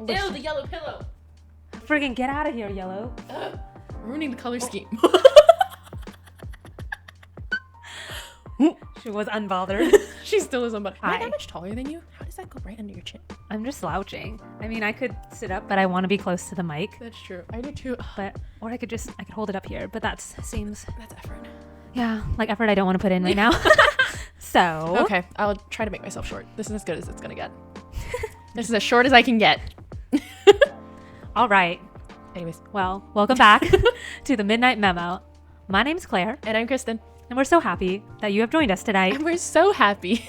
Ew, the yellow pillow. Friggin' get out of here, yellow. Ugh, ruining the color scheme. She was unbothered. She still is unbothered. Am I Hi. that much taller than you? How does that go right under your chin? I'm just slouching. I mean, I could sit up, but I want to be close to the mic. That's true. I do too. Or I could hold it up here, but that seems, That's effort. yeah, like effort I don't want to put in right now. So. Okay, I'll try to make myself short. This is as good as it's gonna get. This is as short as I can get. All right. Anyways. Well, welcome back to the Midnight Memo. My name's Claire, And I'm Kristen. and we're so happy that you have joined us tonight. And we're so happy.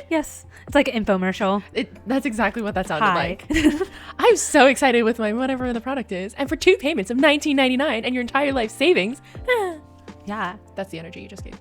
Yes, it's like an infomercial. That's exactly what that sounded Hi. like. I'm so excited with my whatever the product is. And for 2 payments of $19.99 and your entire life savings. Yeah, That's the energy you just gave.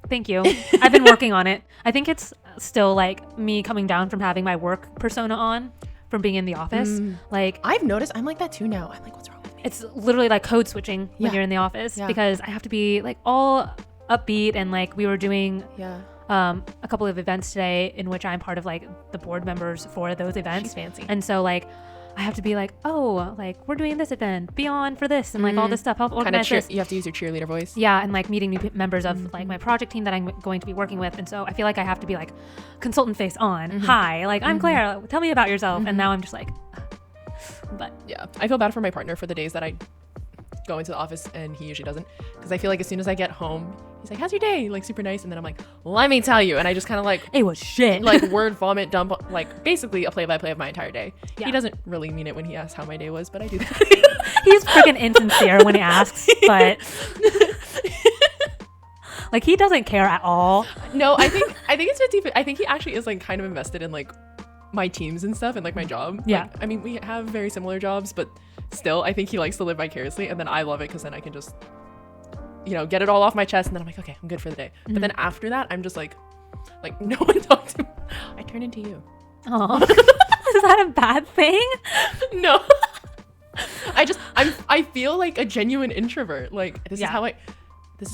thank you. I've been working on it. I think it's still like me coming down from having my work persona on from being in the office. Like, I've noticed I'm like that too now. I'm like, what's wrong with me? it's literally like code switching when Yeah. you're in the office Yeah. because I have to be like all upbeat, and like we were doing Yeah. a couple of events today in which I'm part of like the board members for those events. She's fancy. And so like I have to be like, oh, like we're doing this event, be on for this, and like all this stuff, help Kind of organize this. you have to use your cheerleader voice. Yeah, and like meeting new members of like my project team that I'm going to be working with, and so I feel like I have to be like consultant face on. Hi, like I'm Claire. Tell me about yourself. And now I'm just like, but Yeah. I feel bad for my partner for the days that I go into the office and he usually doesn't. Because I feel like as soon as I get home, he's like, how's your day? Like super nice. And then I'm like, let me tell you. And I just kind of like it was shit. like word vomit dump, like basically a play-by-play of my entire day. Yeah. He doesn't really mean it when he asks how my day was, but I do that. He's freaking insincere when he asks, but like he doesn't care at all. No, I think it's 50. I think he actually is like kind of invested in like my teams and stuff and like my job. Yeah. Like, I mean, we have very similar jobs, but still, I think he likes to live vicariously, and then I love it because then I can just, get it all off my chest, and then I'm like, okay, I'm good for the day. But then after that, I'm just like no one talks to me. I turn into you. Oh, is that a bad thing? No. I feel like a genuine introvert. Like this is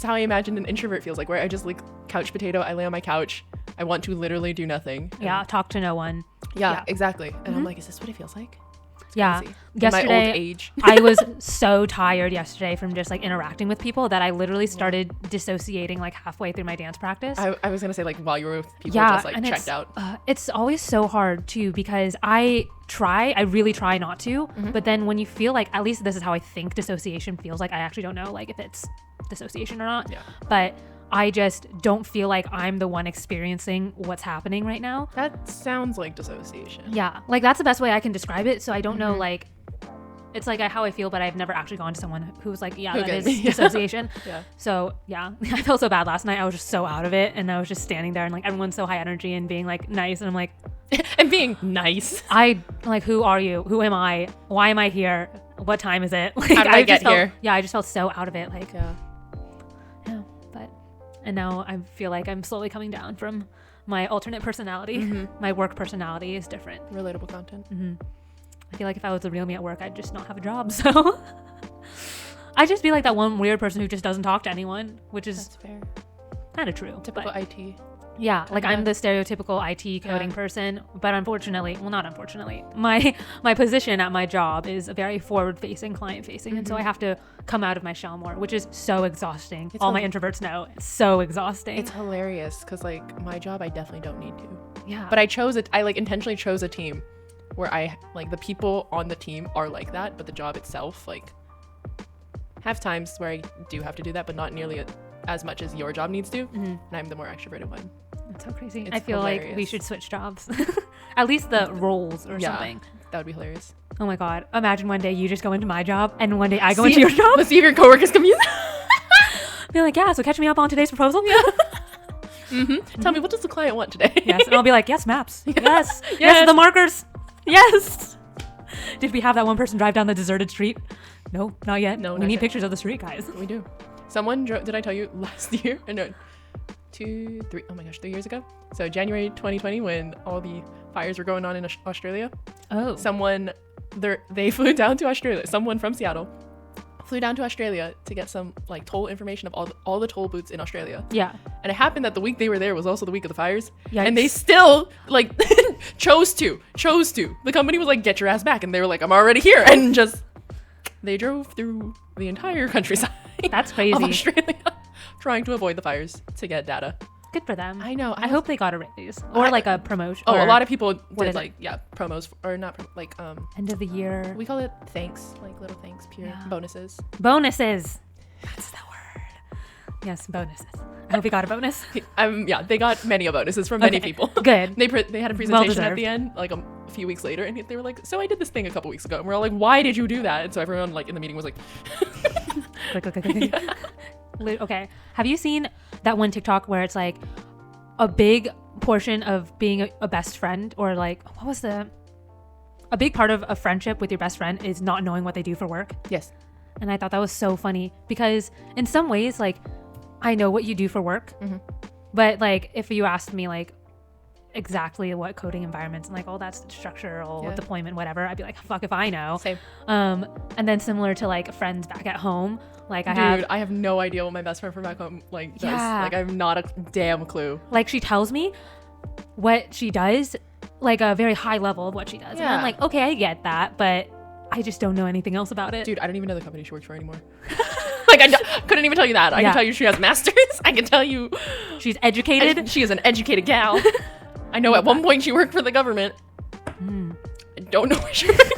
how I imagine an introvert feels like, where I just like couch potato. I lay on my couch. I want to literally do nothing. Yeah, talk to no one. Yeah, exactly. And I'm like, is this what it feels like? It's Yeah. crazy. In Yesterday, my old age. I was so tired yesterday from just like interacting with people that I literally started dissociating like halfway through my dance practice. I was gonna say, like, while you were with people, just like and checked out. It's always so hard too because I really try not to, but then when you feel like, at least this is how I think dissociation feels like. I actually don't know like if it's dissociation or not, Yeah. but I just don't feel like I'm the one experiencing what's happening right now. That sounds like dissociation. Yeah, like that's the best way I can describe it. So I don't know, like, it's like how I feel, but I've never actually gone to someone who was like, yeah, that is dissociation. Yeah. So yeah, I felt so bad last night. I was just so out of it, and I was just standing there, and like everyone's so high energy and being like nice, and I'm like, And being nice. who are you? Who am I? Why am I here? What time is it? Like, How did I get just felt, here? Yeah, I just felt so out of it. Like, Yeah. yeah, and now I feel like I'm slowly coming down from my alternate personality. My work personality is different. Relatable content. I feel like if I was the real me at work, I'd just not have a job. So I'd just be like that one weird person who just doesn't talk to anyone, which is That's fair. kind of true. Typical but IT. yeah, like kinda. I'm the stereotypical IT coding person, but unfortunately, well, not unfortunately, my position at my job is a very forward-facing, client-facing, and so I have to come out of my shell more, which is so exhausting. All my introverts know it's so exhausting. It's hilarious because like my job, I definitely don't need to. yeah, But I like intentionally chose a team where I like the people on the team are like that, but the job itself like have times where I do have to do that, but not nearly as much as your job needs to. And I'm the more extroverted one. it's so crazy. It's I feel like we hilarious. should switch jobs, at least the roles or something. That would be hilarious. Oh my god! Imagine one day you just go into my job, and one day I go into your job. Let's see if your coworkers come use. Be like, yeah. So catch me up on today's proposal. Tell me, what does the client want today? Yes, and I'll be like, yes, maps. Yes, yes, Yes. the markers. Yes. Did we have that one person drive down the deserted street? No, not yet. No, we not need yet. pictures of the street, guys. We do. Someone drove, did I tell you last year? No, 3 years ago. So January 2020, when all the fires were going on in Australia, Oh. they flew down to Australia. Someone from Seattle flew down to Australia to get some like toll information of all the toll booths in Australia. Yeah. And it happened that the week they were there was also the week of the fires. Yikes. And they still like chose to. The company was like, get your ass back. And they were like, I'm already here. And just, they drove through the entire countryside. That's crazy. Of Australia trying to avoid the fires to get data. Good for them. I know. I hope they got a raise or like a promotion. Oh, a lot of people what did is like, promos or not like, end of the year. we call it thanks, like little thanks, pure bonuses. Bonuses. That's the word. Yes, bonuses. I hope we got a bonus. Yeah, they got many bonuses from many people. Good. They had a presentation at the end, like a few weeks later, and they were like, so I did this thing a couple weeks ago. And we're all like, why did you do that? And so everyone like in the meeting was like, click. Okay. Have you seen that one TikTok where it's like a big portion of being a best friend, or like, what was a big part of a friendship with your best friend is not knowing what they do for work? Yes. And I thought that was so funny because in some ways, like, I know what you do for work, but like if you asked me like exactly what coding environments and like, oh, that's structural deployment, whatever, I'd be like, fuck if I know. Same. And then similar to like friends back at home, like I have no idea what my best friend from back home like does. Like I have not a damn clue. Like she tells me what she does, like a very high level of what she does. And I'm like, okay, I get that, but I just don't know anything else about it. Dude, I don't even know the company she works for anymore. Like I couldn't even tell you that. I can tell you she has masters. I can tell you she's educated. She is an educated gal. I know at one point she worked for the government. I don't know where she works.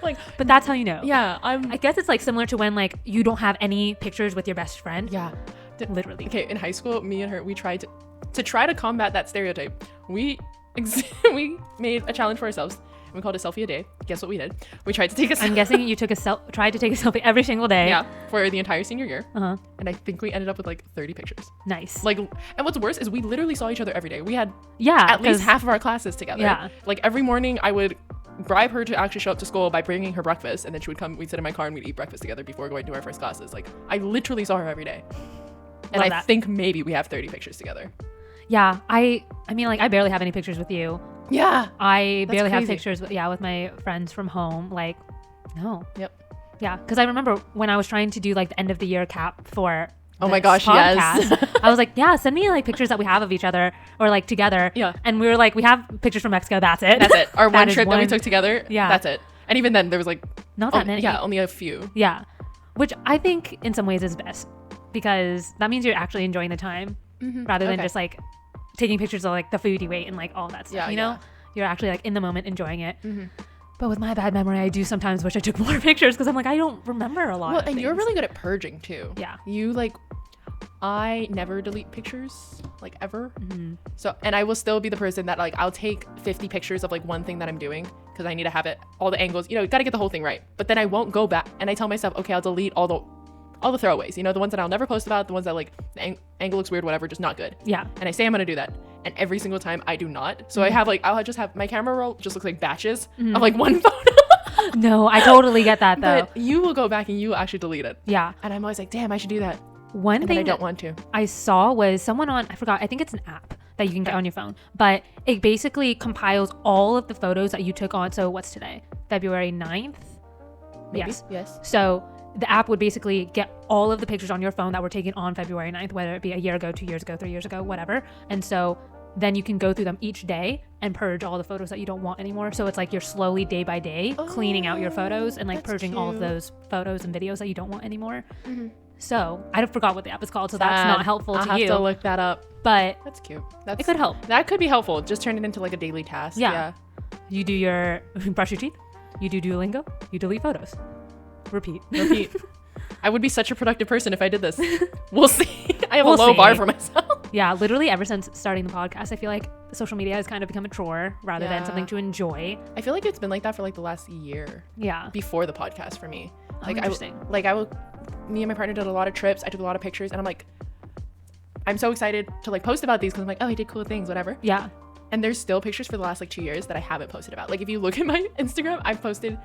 Like, but that's how you know. Yeah, I guess it's like similar to when like you don't have any pictures with your best friend. Yeah, literally. Okay, in high school, me and her, we tried to try to combat that stereotype. We made a challenge for ourselves. We called it selfie a day. Guess what we did? We tried to take a selfie. I'm guessing you tried to take a selfie every single day. Yeah, for the entire senior year. And I think we ended up with like 30 pictures. Nice. Like, and what's worse is we literally saw each other every day. We had at least half of our classes together. Yeah. Like every morning I would bribe her to actually show up to school by bringing her breakfast, and then she would come, we'd sit in my car and we'd eat breakfast together before going to our first classes. Like I literally saw her every day. And I think maybe we have 30 pictures together. Yeah, I mean, like I barely have any pictures with you. Yeah, I barely have pictures with my friends from home. Like, no. Yep. Yeah, because I remember when I was trying to do like the end of the year cap for oh my gosh, podcast, yes. I was like, yeah, send me like pictures that we have of each other or like together. Yeah. And we were like, we have pictures from Mexico. That's it. That's it. Our one trip that we took together. Yeah. That's it. And even then there was like not that many. Yeah, only a few. Yeah. Which I think in some ways is best because that means you're actually enjoying the time rather than just like taking pictures of like the food you ate and like all that stuff, you know? You're actually like in the moment enjoying it. But with my bad memory, I do sometimes wish I took more pictures because I'm like, I don't remember a lot of and things. you're really good at purging too. Yeah. You like, I never delete pictures like ever. So, and I will still be the person that like, I'll take 50 pictures of like one thing that I'm doing because I need to have it, all the angles, you know, got to get the whole thing right. But then I won't go back and I tell myself, okay, I'll delete all the throwaways, you know, the ones that I'll never post about, the ones that like the angle looks weird, whatever, just not good. Yeah. And I say I'm gonna do that, and every single time I do not. So I have like, I'll just have my camera roll just looks like batches of like one photo. No, I totally get that though. But you will go back and you will actually delete it. Yeah. And I'm always like, damn, I should do that. One thing I don't want to. I saw was someone on, I forgot, I think it's an app that you can get on your phone, but it basically compiles all of the photos that you took on. So what's today? February 9th? Maybe. Yes. So the app would basically get all of the pictures on your phone that were taken on February 9th, whether it be a year ago, 2 years ago, 3 years ago, whatever. And so then you can go through them each day and purge all the photos that you don't want anymore. So it's like you're slowly day by day cleaning out your photos and like purging all of those photos and videos that you don't want anymore. So I forgot what the app is called, so that's not helpful to you. I'll have to look that up. But that's cute. It could help. That could be helpful. Just turn it into like a daily task. Yeah. You do your brush your teeth. You do Duolingo. You delete photos. Repeat. I would be such a productive person if I did this. We'll see. I have a low bar for myself. Yeah, literally ever since starting the podcast, I feel like social media has kind of become a chore rather than something to enjoy. I feel like it's been like that for like the last year. Yeah. Before the podcast for me. Like interesting. Me and my partner did a lot of trips. I took a lot of pictures and I'm like, I'm so excited to like post about these because I'm like, oh, I did cool things, whatever. Yeah. And there's still pictures for the last like 2 years that I haven't posted about. Like if you look at my Instagram, I've posted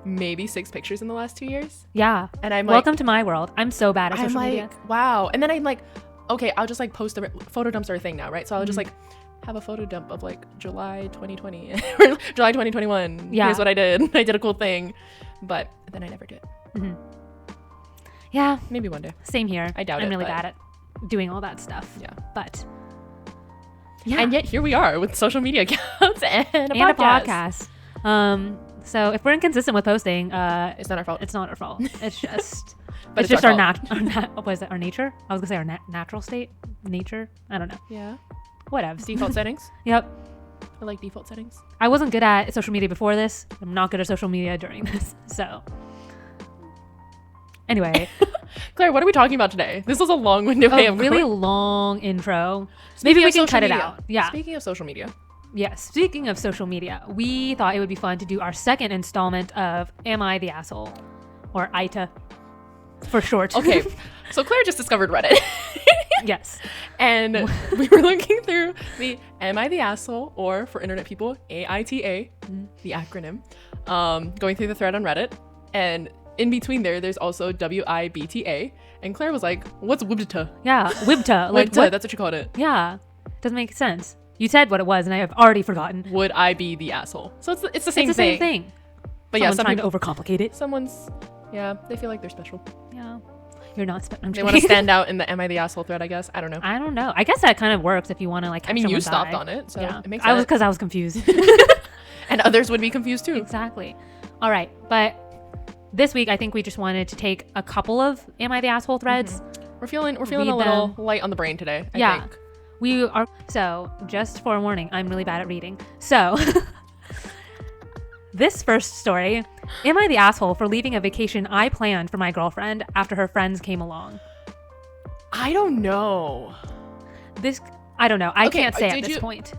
maybe 6 pictures in the last 2 years. Yeah. And I'm like, welcome to my world. I'm so bad at social media. Wow. And then I'm like, okay, I'll just like post photo dumps are a thing now, right? So I'll just like have a photo dump of like July 2020 or July 2021. Yeah. Here's what I did. I did a cool thing. But then I never do it. Yeah. Maybe one day. Same here. I doubt I'm it, really but- bad at doing all that stuff. Yeah. But yeah. And yet here we are with social media accounts and a and podcast. a podcast. So if we're inconsistent with posting, It's not our fault. it's not our fault. It's just But it's just our fault. what is it? Our nature? I was gonna say our natural state. Nature. I don't know. Yeah. Whatever. Default settings. Yep. I like default settings. I wasn't good at social media before this. I'm not good at social media during this. So anyway, Claire, what are we talking about today? This was a long-winded way a of really going. long intro. Speaking Maybe we of can social cut it media. out. Yeah. Speaking of social media. Yes. Speaking of social media, we thought it would be fun to do our second installment of Am I the Asshole? Or AITA for short. Okay. So Claire just discovered Reddit. Yes. And we were looking through the Am I the Asshole? Or for internet people, AITA, the acronym, going through the thread on Reddit. And in between there's also WIBTA. And Claire was like, what's WIBTA? Yeah. WIBTA. Like WIBTA, what? that's what you called it. Yeah. Doesn't make sense. You said what it was, and I have already forgotten. Would I be the asshole? So it's the same It's the same thing. But yeah, Someone's some trying people, to overcomplicate it. they feel like they're special. Yeah. You're not special. They want to stand out in the Am I the Asshole thread, I guess. I don't know. I don't know. I guess that kind of works if you want to like. I mean, you someone's stopped eye. on it, so Yeah. it makes I was sense. because I was confused. And others would be confused too. Exactly. All right, but this week I think we just wanted to take a couple of Am I the Asshole threads. We're feeling Read a little them. light on the brain today, I Yeah. think. We are so just for a warning, I'm really bad at reading. So this first story, am I the asshole for leaving a vacation I planned for my girlfriend after her friends came along? I don't know. This I don't know. I Okay, can't say at did this you- point.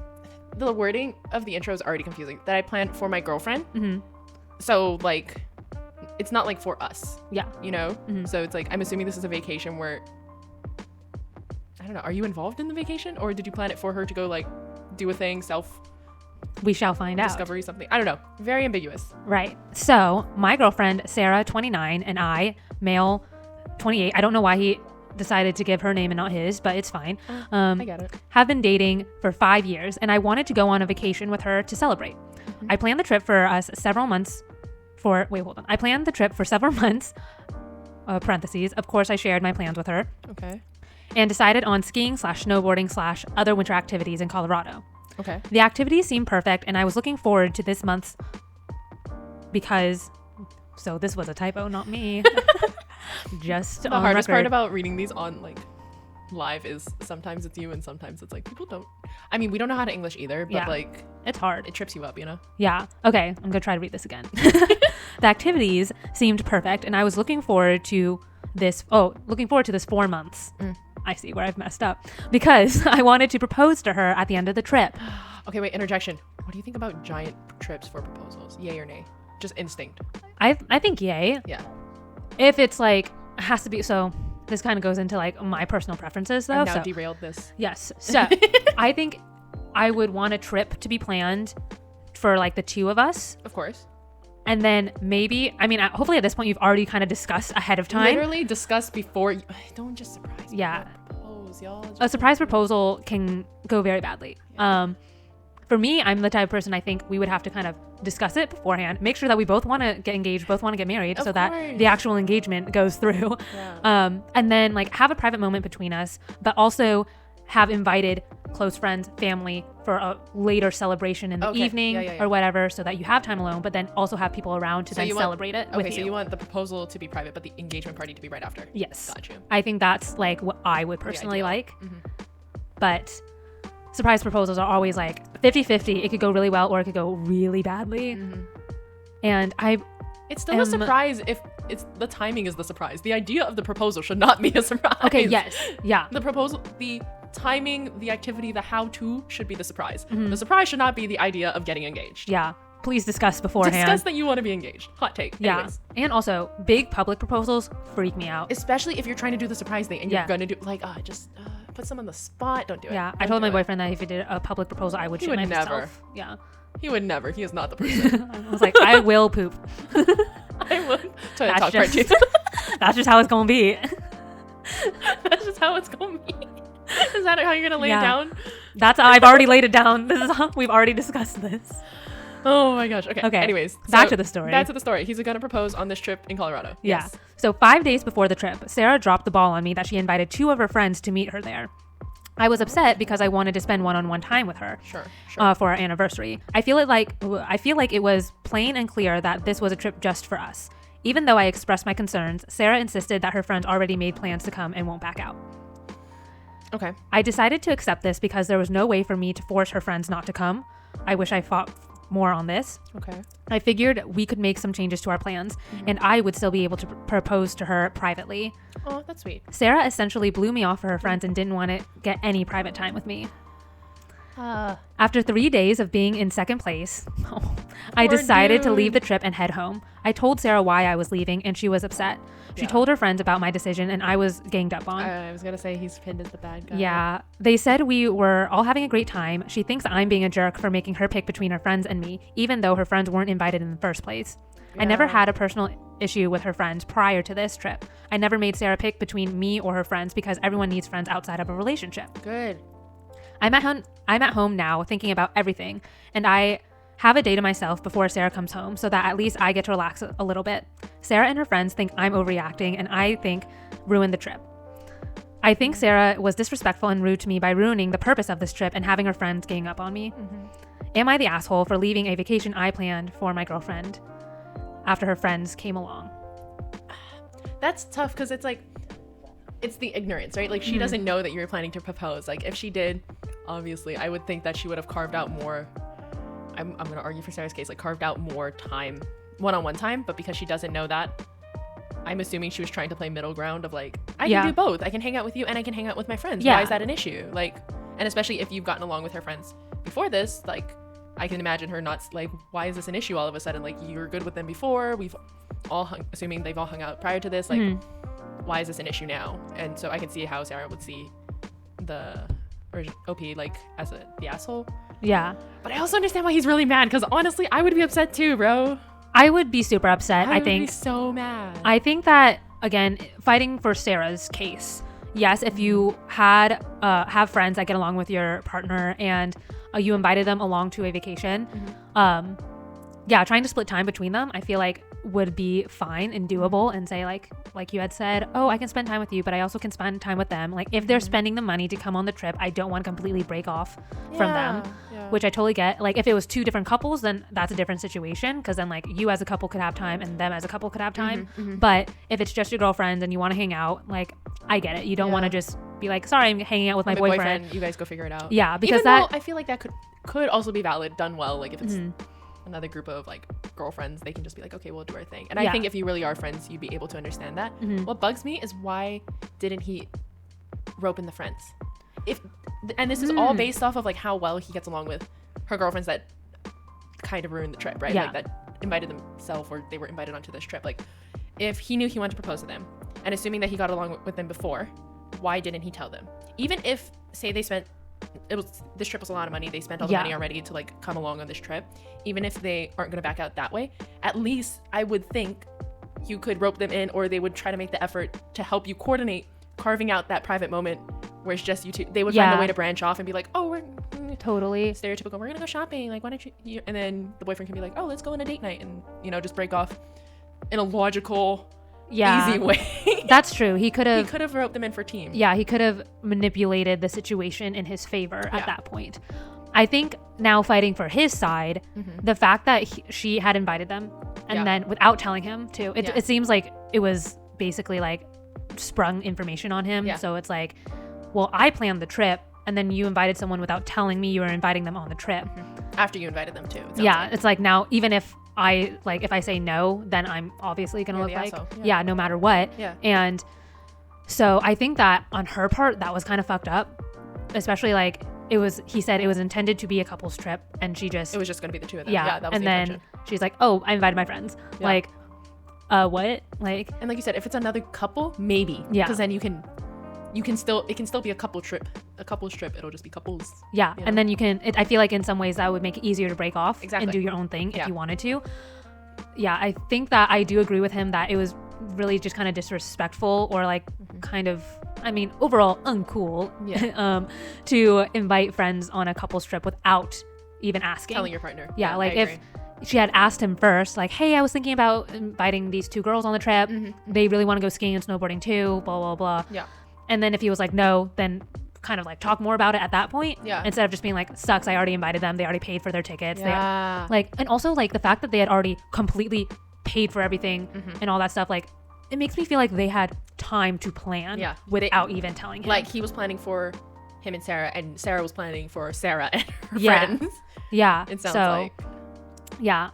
The wording of the intro is already confusing. That I planned for my girlfriend. Mhm. So like, it's not like for us, Yeah. you know? Mhm. So it's like, I'm assuming this is a vacation where, I don't know, are you involved in the vacation? Or did you plan it for her to go like do a thing, We shall find out. self-discovery, something? I don't know. Very ambiguous. Right. So, my girlfriend, Sarah, 29, and I, male, 28. I don't know why he decided to give her name and not his, but it's fine. I get it. Have been dating for 5 years, and I wanted to go on a vacation with her to celebrate. I planned the trip for us several months I planned the trip for several months, parentheses. Of course, I shared my plans with her, Okay. and decided on skiing/snowboarding/other winter activities in Colorado. Okay. The activities seemed perfect, and I was looking forward to this month's because. So this was a typo, not me. Just The on hardest record. part about reading these on like live is sometimes it's you and sometimes it's like people don't. I mean, we don't know how to English either, but Yeah. like It's hard. it trips you up, you know? Yeah. Okay. I'm gonna try to read this again. The activities seemed perfect, and I was looking forward to this. Looking forward to this 4 months. I see where I've messed up because I wanted to propose to her at the end of the trip. Okay, wait, interjection. What do you think about giant trips for proposals? Yay or nay? Just instinct. I think yay. Yeah. If it's like has to be so. This kind of goes into like my personal preferences though. I've now So derailed this. yes. So I think I would want a trip to be planned for like the two of us. Of course. And then maybe, I mean, hopefully at this point you've already kind of discussed ahead of time. Literally discuss before you. Don't just surprise me. Yeah. Propose, y'all. A surprise proposal can go very badly. For me, I'm the type of person I think we would have to kind of discuss it beforehand, make sure that we both want to get engaged, both want to get married, so that course. the actual engagement goes through. Yeah. And then like have a private moment between us, but also have invited close friends, family for a later celebration in the Okay. evening Yeah. or whatever, so that you have time alone, but then also have people around to So then you want- celebrate it with Okay, you. so you want the proposal to be private, but the engagement party to be right after. Yes. Got you. I think that's like what I would personally ideal. like. But surprise proposals are always like 50-50. It could go really well or it could go really badly. And It's still a surprise if it's the timing is the surprise. The idea of the proposal should not be a surprise. okay, yes. Yeah. The proposal, the timing, the activity, the how-to should be the surprise. The surprise should not be the idea of getting engaged. Yeah. Please discuss beforehand. Discuss that you want to be engaged. Hot take. Yeah. Anyways. And also, big public proposals freak me out. Especially if you're trying to do the surprise thing and Yeah. you're going to do like, just put someone on the spot. Don't do it. Yeah. I Don't told do my it. boyfriend that if he did a public proposal, I would He shit would myself. never. Yeah. He would never. He is not the person. I was like, I will poop. I would. Try to That's talk just- right to That's just how it's going to be. That's just how it's going to be. Is that how you're going to lay Yeah. it down? That's how I've already laid it down. This is how we've already discussed this. Oh my gosh. Okay. Okay. Anyways, back to the story. Back to the story. He's gonna propose on this trip in Colorado. Yeah. Yes. So 5 days before the trip, Sarah dropped the ball on me that she invited 2 of her friends to meet her there. I was upset because I wanted to spend one-on-one time with her. Sure. For our anniversary. I feel like it was plain and clear that this was a trip just for us. Even though I expressed my concerns, Sarah insisted that her friends already made plans to come and won't back out. Okay. I decided to accept this because there was no way for me to force her friends not to come. I wish I fought more on this. Okay. I figured we could make some changes to our plans, and I would still be able to propose to her privately. Oh, that's sweet. Sarah essentially blew me off for her friends and didn't want to get any private time with me. After 3 days of being in second place, I decided to leave the trip and head home. I told Sarah why I was leaving, and she was upset. She told her friends about my decision, and I was ganged up on. I was gonna say he's pinned as the bad guy. Yeah. They said we were all having a great time. She thinks I'm being a jerk for making her pick between her friends and me, even though her friends weren't invited in the first place. Yeah. I never had a personal issue with her friends prior to this trip. I never made Sarah pick between me or her friends because everyone needs friends outside of a relationship. Good. I'm at home now thinking about everything, and I have a day to myself before Sarah comes home so that at least I get to relax a little bit. Sarah and her friends think I'm overreacting, and I think ruined the trip. I think Sarah was disrespectful and rude to me by ruining the purpose of this trip and having her friends gang up on me. Am I the asshole for leaving a vacation I planned for my girlfriend after her friends came along? That's tough because it's like, it's the ignorance, right? Like she doesn't know that you're planning to propose. Like if she did, obviously, I would think that she would have carved out more. I'm going to argue for Sarah's case, like carved out more time, one-on-one time. But because she doesn't know that, I'm assuming she was trying to play middle ground of like, I can do both. I can hang out with you and I can hang out with my friends. Why is that an issue? Like, and especially if you've gotten along with her friends before this, like I can imagine her not like, why is this an issue all of a sudden? Like you were good with them before. We've all assuming they've all hung out prior to this. Like, why is this an issue now? And so I can see how Sarah would see the OP like as the asshole. Yeah. But I also understand why he's really mad because honestly, I would be upset too, bro. I would be super upset. I think. Would be so mad. I think that again, fighting for Sarah's case. Yes, if you have friends that get along with your partner and you invited them along to a vacation, trying to split time between them, I feel like would be fine and doable, and say like you had said, oh, I can spend time with you, but I also can spend time with them. Like if they're spending the money to come on the trip, I don't want to completely break off from them, which I totally get. Like if it was 2 different couples, then that's a different situation, because then like you as a couple could have time and them as a couple could have time. But if it's just your girlfriends and you want to hang out, like I get it. You don't want to just be like, sorry, I'm hanging out with my boyfriend. You guys go figure it out. Yeah, because even though I feel like that could also be valid, done well. Like if it's another group of like girlfriends, they can just be like, okay, we'll do our thing. And I think if you really are friends, you'd be able to understand that. What bugs me is why didn't he rope in the friends? And this is all based off of like how well he gets along with her girlfriends that kind of ruined the trip, right? Like that invited themselves, or they were invited onto this trip. Like if he knew he wanted to propose to them, and assuming that he got along with them before, why didn't he tell them? Even if, say, this trip was a lot of money, they spent all the money already to like come along on this trip, even if they aren't going to back out that way, at least I would think you could rope them in, or they would try to make the effort to help you coordinate carving out that private moment where it's just you two. They would find a way to branch off and be like, oh, we're totally stereotypical, we're gonna go shopping, like why don't you, and then the boyfriend can be like, oh, let's go on a date night, and just break off in a logical easy way. That's true. He could have roped them in for team. Yeah, he could have manipulated the situation in his favor at that point. I think now fighting for his side, the fact that she had invited them and then without telling him too, it seems like it was basically like sprung information on him. So it's like, well, I planned the trip and then you invited someone without telling me you were inviting them on the trip. After you invited them too. It's like now, even if I say no, then I'm obviously gonna look like no matter what. And so I think that on her part, that was kind of fucked up, especially like he said it was intended to be a couple's trip, and it was just gonna be the 2 of them. That was and the intention. She's like, oh, I invited my friends. Like what? Like, and like you said, if it's another couple, maybe, because then it can still be a couple's trip. It'll just be couples. And then I feel like in some ways that would make it easier to break off and do your own thing if you wanted to. I think that I do agree with him that it was really just kind of disrespectful, or like kind of, I mean, overall uncool to invite friends on a couple's trip without even asking. Telling your partner. Yeah, like I agree. if she had asked him first, like, hey, I was thinking about inviting these 2 girls on the trip. They really want to go skiing and snowboarding too, blah, blah, blah. Yeah. And then if he was like, no, then kind of like talk more about it at that point. Yeah. Instead of just being like, sucks, I already invited them. They already paid for their tickets. Yeah. And also like the fact that they had already completely paid for everything and all that stuff, like it makes me feel like they had time to plan without even telling him. Like he was planning for him and Sarah was planning for Sarah and her Yeah. friends. Yeah. It sounds like. Yeah.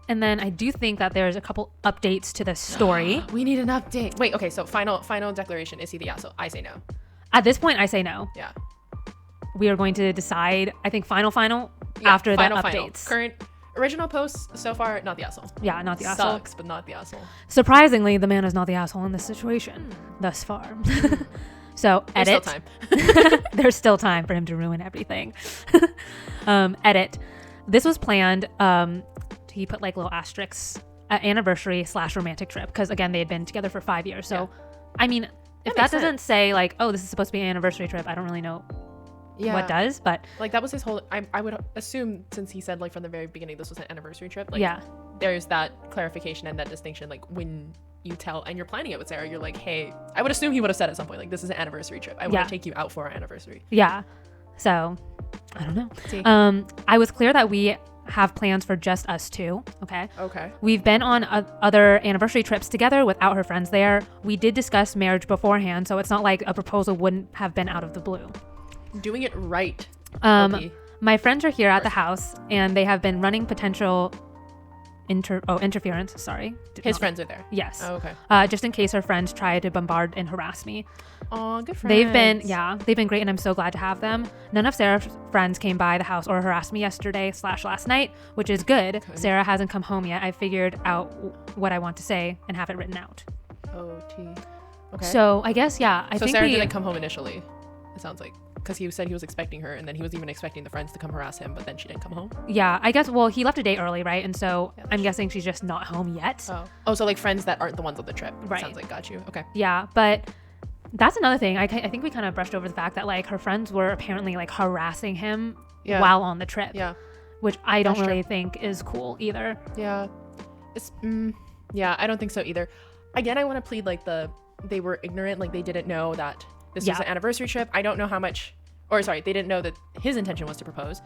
And then I do think that there's a couple updates to the story. We need an update. Wait, okay, so final declaration. Is he the asshole? I say no. At this point, I say no. Yeah. We are going to decide, I think, final after the updates. Current original posts so far, not the asshole. Yeah, not the asshole. Sucks, but not the asshole. Surprisingly, the man is not the asshole in this situation thus far. So edit. There's still time. There's still time for him to ruin everything. Edit. This was planned. He put like little asterisks, anniversary/romantic trip, because again they had been together for 5 years. So, I mean, if that doesn't say like, oh, this is supposed to be an anniversary trip, I don't really know what does. But like that was his whole. I would assume, since he said like from the very beginning this was an anniversary trip. Like, there's that clarification and that distinction. Like when you tell and you're planning it with Sarah, you're like, hey, I would assume he would have said at some point like, this is an anniversary trip. I want to take you out for our anniversary. Yeah. So I don't know. I was clear that we have plans for just us 2. Okay. We've been on other anniversary trips together without her friends there. We did discuss marriage beforehand, so it's not like a proposal wouldn't have been out of the blue. Doing it right. My friends are here at the house, and they have been running potential interference. Sorry. His friends are there. Yes. Oh, okay. Just in case her friends try to bombard and harass me. Oh, good friends. They've been great, and I'm so glad to have them. None of Sarah's friends came by the house or harassed me yesterday/last night, which is good. Sarah hasn't come home yet. I figured out what I want to say and have it written out. Okay. So I guess, I think Sarah didn't come home initially, it sounds like. Because he said he was expecting her, and then he was even expecting the friends to come harass him, but then she didn't come home. Yeah, I guess, well, he left a day early, right? And so I'm guessing she's just not home yet. Oh, so like friends that aren't the ones on the trip. Right. Sounds like, got you. Okay. Yeah, but that's another thing. I think we kind of brushed over the fact that like her friends were apparently like harassing him while on the trip. Yeah. Which I don't really think is cool either. Yeah. It's, I don't think so either. Again, I want to plead like they were ignorant, like they didn't know that this was an anniversary trip. I don't know how much, they didn't know that his intention was to propose.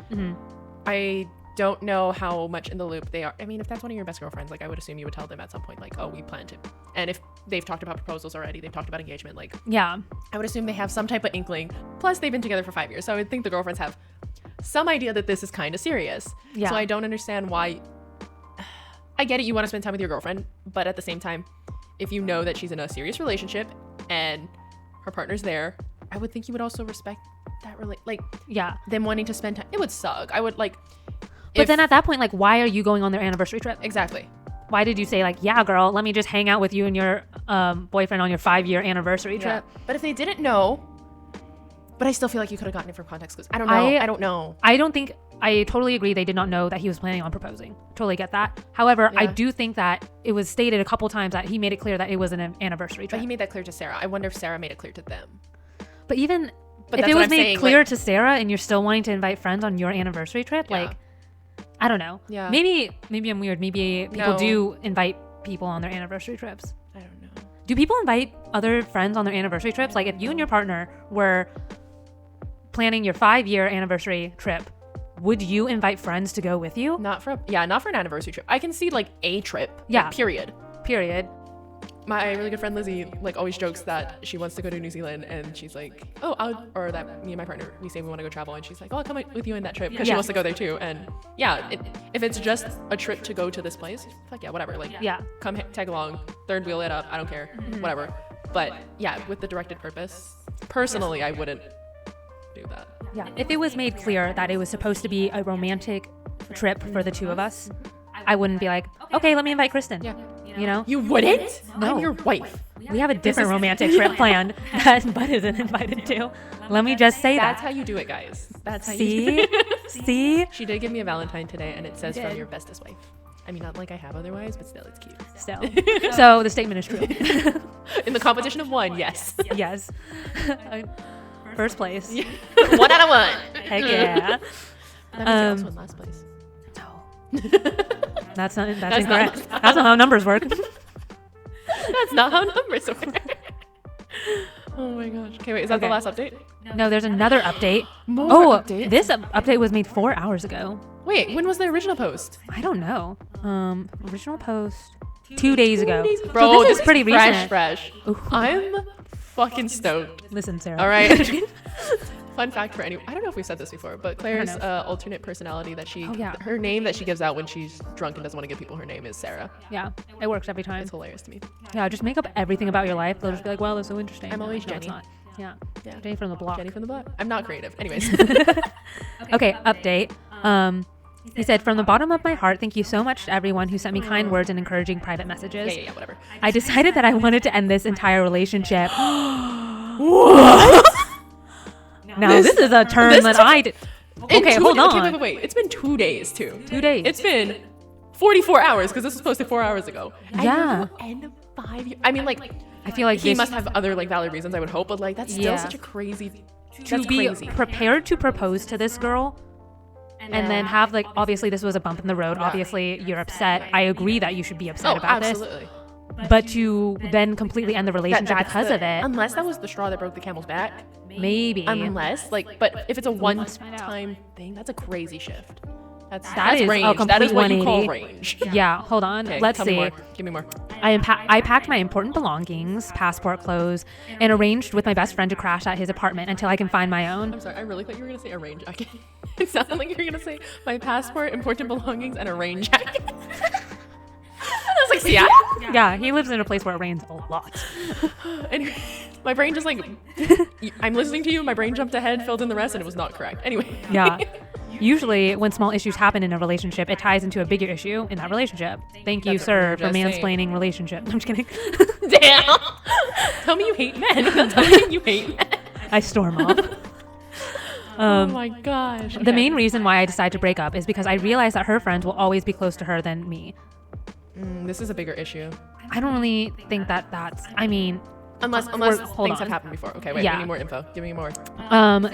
I don't know how much in the loop they are. I mean, if that's one of your best girlfriends, like I would assume you would tell them at some point, like, oh, we planned to. And if they've talked about proposals already, they've talked about engagement, like, I would assume they have some type of inkling. Plus, they've been together for 5 years, so I would think the girlfriends have some idea that this is kind of serious. Yeah. So I don't understand why. I get it, you want to spend time with your girlfriend, but at the same time, if you know that she's in a serious relationship and her partner's there, I would think you would also respect that them wanting to spend time. It would suck. I would like. But then at that point, like, why are you going on their anniversary trip? Exactly. Why did you say like, yeah, girl, let me just hang out with you and your boyfriend on your 5-year anniversary trip? But if they didn't know, but I still feel like you could have gotten it from context clues. I don't know. I don't know. I totally agree they did not know that he was planning on proposing. Totally get that. However, I do think that it was stated a couple times that he made it clear that it was an anniversary trip. But he made that clear to Sarah. I wonder if Sarah made it clear to them. But even if it was made clear to Sarah and you're still wanting to invite friends on your anniversary trip, like, I don't know. Yeah. Maybe I'm weird. Maybe people do invite people on their anniversary trips. I don't know. Do people invite other friends on their anniversary trips? Like if you and your partner were planning your 5-year anniversary trip, would you invite friends to go with you? Not for an anniversary trip. I can see like a trip. Yeah. Like, period. My really good friend Lizzie like always jokes that she wants to go to New Zealand, and she's like, oh, or that me and my partner, we say we want to go travel, and she's like, oh, I'll come with you in that trip because she wants to go there too. And if it's just a trip to go to this place, fuck yeah, whatever. Like, come tag along, third wheel it up, I don't care, whatever. But with the directed purpose, personally, I wouldn't do that. Yeah, if it was made clear that it was supposed to be a romantic trip for the two of us, I wouldn't be like, okay, let me invite Kristen. Yeah. You know? You wouldn't? No. I'm your wife. We have a different romantic trip planned that Bud isn't invited to. Let me just say That's how you do it, guys. That's how you do it. See? She did give me a Valentine today, and it says from your bestest wife. I mean, not like I have otherwise, but still, it's cute. Still. So the statement is true. In the competition of one, yes. Yes. First place. 1 out of 1. Heck yeah. That means you're also in last place. No. That's incorrect. Not That's not how numbers work. That's not how numbers work. Oh my gosh. Okay, wait. Is that the last update? No, there's another update. More updates? This update was made 4 hours ago. Wait, when was the original post? I don't know. Original post 2 days ago. Bro, so this is pretty recent. Fresh. Ooh. I'm fucking stoked. Listen, Sarah. All right. Fun fact for anyone. I don't know if we said this before, but Claire's alternate personality that her name that she gives out when she's drunk and doesn't want to give people her name is Sarah. Yeah, it works every time. It's hilarious to me. Yeah, just make up everything about your life. They'll just be like, wow, that's so interesting. I'm always no, Jenny. It's not. Yeah. Jenny from the block. Jenny from the block. I'm not creative. Anyways. Okay, update. He said, from the bottom of my heart, thank you so much to everyone who sent me kind words and encouraging private messages. Yeah, whatever. I decided that I wanted to end this entire relationship. What? Now, this is a term that I did. Okay, hold on. Okay, wait. It's been 2 days, too. 2 days. It's been 44 hours, because this was posted 4 hours ago. Yeah. And 5 years. I mean, like, I feel like he must have other, like, valid reasons, I would hope, but, like, that's still such a crazy... To be prepared to propose to this girl and then have, like, obviously this was a bump in the road. Obviously, you're upset. I agree that you should be upset about absolutely. this. But to then completely end the relationship because of it. Unless that was the straw that broke the camel's back. Maybe. Unless, like, but if it's a one-time thing, that's a crazy shift. That's is range. A complete that is what 180. you call range. Yeah, hold on. Okay, Let's see. Give me more. I packed my important belongings, passport, clothes, and arranged with my best friend to crash at his apartment until I can find my own. I'm sorry, I really thought you were going to say a rain jacket. It sounded like you were going to say my passport, important belongings, and a rain jacket. I was like, Seattle? Yeah, he lives in a place where it rains a lot. Anyway, my brain just like, I'm listening to you, my brain jumped ahead, filled in the rest, and it was not correct. Anyway. Yeah. Usually, when small issues happen in a relationship, it ties into a bigger issue in that relationship. Thank you, sir, for mansplaining relationship. I'm just kidding. Damn. Tell me you hate men. Tell me you hate men. I storm off. Oh my gosh. Okay. The main reason why I decided to break up is because I realized that her friends will always be close to her than me. This is a bigger issue. I don't really think that's, I mean... Unless things have happened before. Okay, wait, we need more info. Give me more.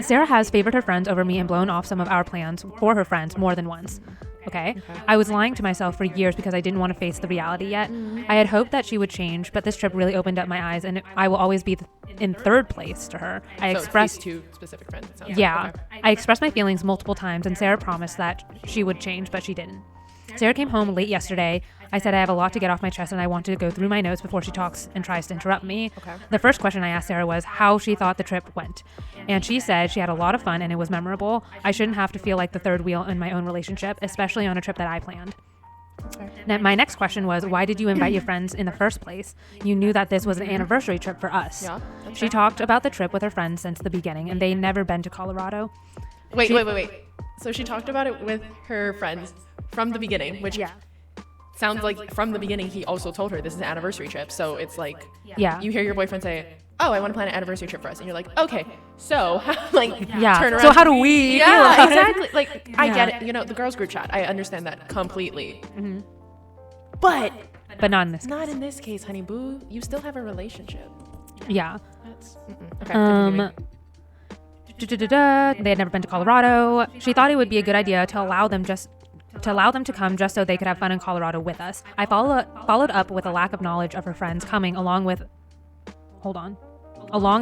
Sarah has favored her friends over me and blown off some of our plans for her friends more than once. Okay? I was lying to myself for years because I didn't want to face the reality yet. I had hoped that she would change, but this trip really opened up my eyes, and I will always be in third place to her. I expressed these two specific friends. Yeah. Okay. I expressed my feelings multiple times, and Sarah promised that she would change, but she didn't. Sarah came home late yesterday. I said I have a lot to get off my chest and I wanted to go through my notes before she talks and tries to interrupt me. Okay. The first question I asked Sarah was how she thought the trip went. And she said she had a lot of fun and it was memorable. I shouldn't have to feel like the third wheel in my own relationship, especially on a trip that I planned. Okay. Now, my next question was, why did you invite your friends in the first place? You knew that this was an anniversary trip for us. Yeah. She talked about the trip with her friends since the beginning and they never been to Colorado. Wait. So she talked about it with her friends from the beginning, which sounds like from the beginning he also told her this is an anniversary trip. So it's like, you hear your boyfriend say, oh, I want to plan an anniversary trip for us. And you're like, okay, so turn around. So how do we? Yeah, exactly. Like, I get it. You know, the girls group chat, I understand that completely. Mm-hmm. But not in this case. Not in this case, honey boo. You still have a relationship. Yeah. That's, okay. They had never been to Colorado. She thought it would be a good idea to allow them to come just so they could have fun in Colorado with us. I followed up with a lack of knowledge of her friends coming along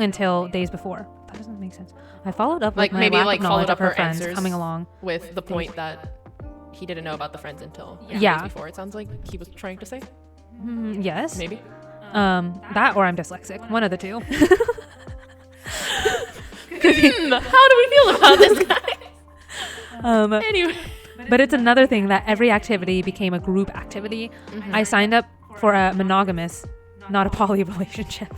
until days before. That doesn't make sense. I followed up with my lack of knowledge of her friends coming along with the point that he didn't know about the friends until days before. It sounds like he was trying to say. Yes. Maybe. That or I'm dyslexic. One of the two. How do we feel about this guy? Anyway. But it's another thing that every activity became a group activity. Mm-hmm. I signed up for a monogamous, not a poly relationship.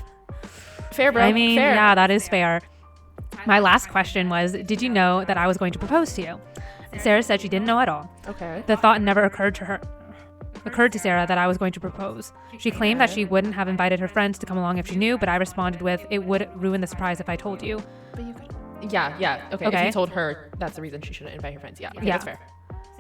Fair, bro. I mean, fair. Yeah, that is fair. My last question was, did you know that I was going to propose to you? Sarah said she didn't know at all. Okay. The thought never occurred to Sarah that I was going to propose. She claimed that she wouldn't have invited her friends to come along if she knew, but I responded with, it would ruin the surprise if I told you. But you could. Yeah. Okay. If you told her that's the reason she shouldn't invite her friends. Yeah. Okay, that's fair.